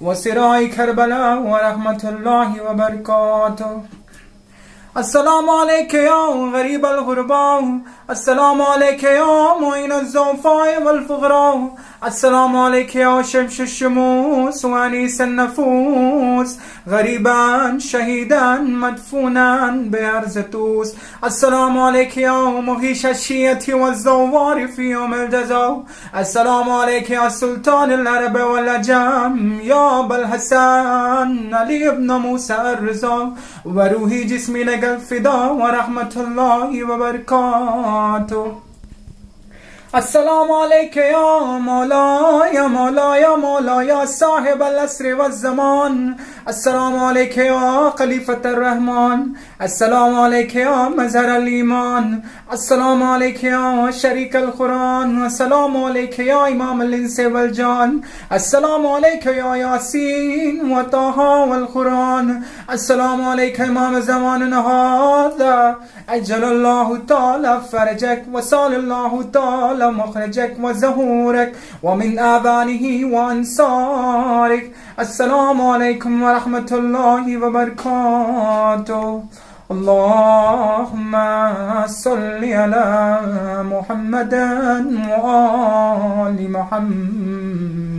وسراء کربلا ورحمۃ اللہ وبرکاتہ. السلام علیکم یا غریب الغرباء، السلام علیکم یا معین الضعفاء والفقراء، السلام علیکم یا شمس الشموس وانیس النفوس، غریبا شہیدا مدفونا بارض طوس، السلام علیکم یا مغیث الشیعة والزوار فی یوم الجزاء، السلام علیکم یا سلطان العرب والعجم یا ابا الحسن علی ابن موسیٰ الرضا وروحی جسمی الفدا ورحمۃ اللہ وبرکاتہ. السلام علیکم یا مولا یا مولا یا مولا یا صاحب العصر والزمان، السلام علیکم یا خلیفۃ الرحمن، السلام علیکم یا مظہر الایمان، السلام علیکم یا شریک القرآن، السلام علیکم یا امام الانس والجان، السلام علیکم یا یاسین و طہ والقرآن، السلام علیکم امام زمان هذا اجل اللہ تعالی فرجک وصال اللہ تعالی مخرجك وزهورك ومن آذانه وأنصارك. السلام عليكم ورحمة الله وبركاته. اللهم صل على محمد وآل محمد.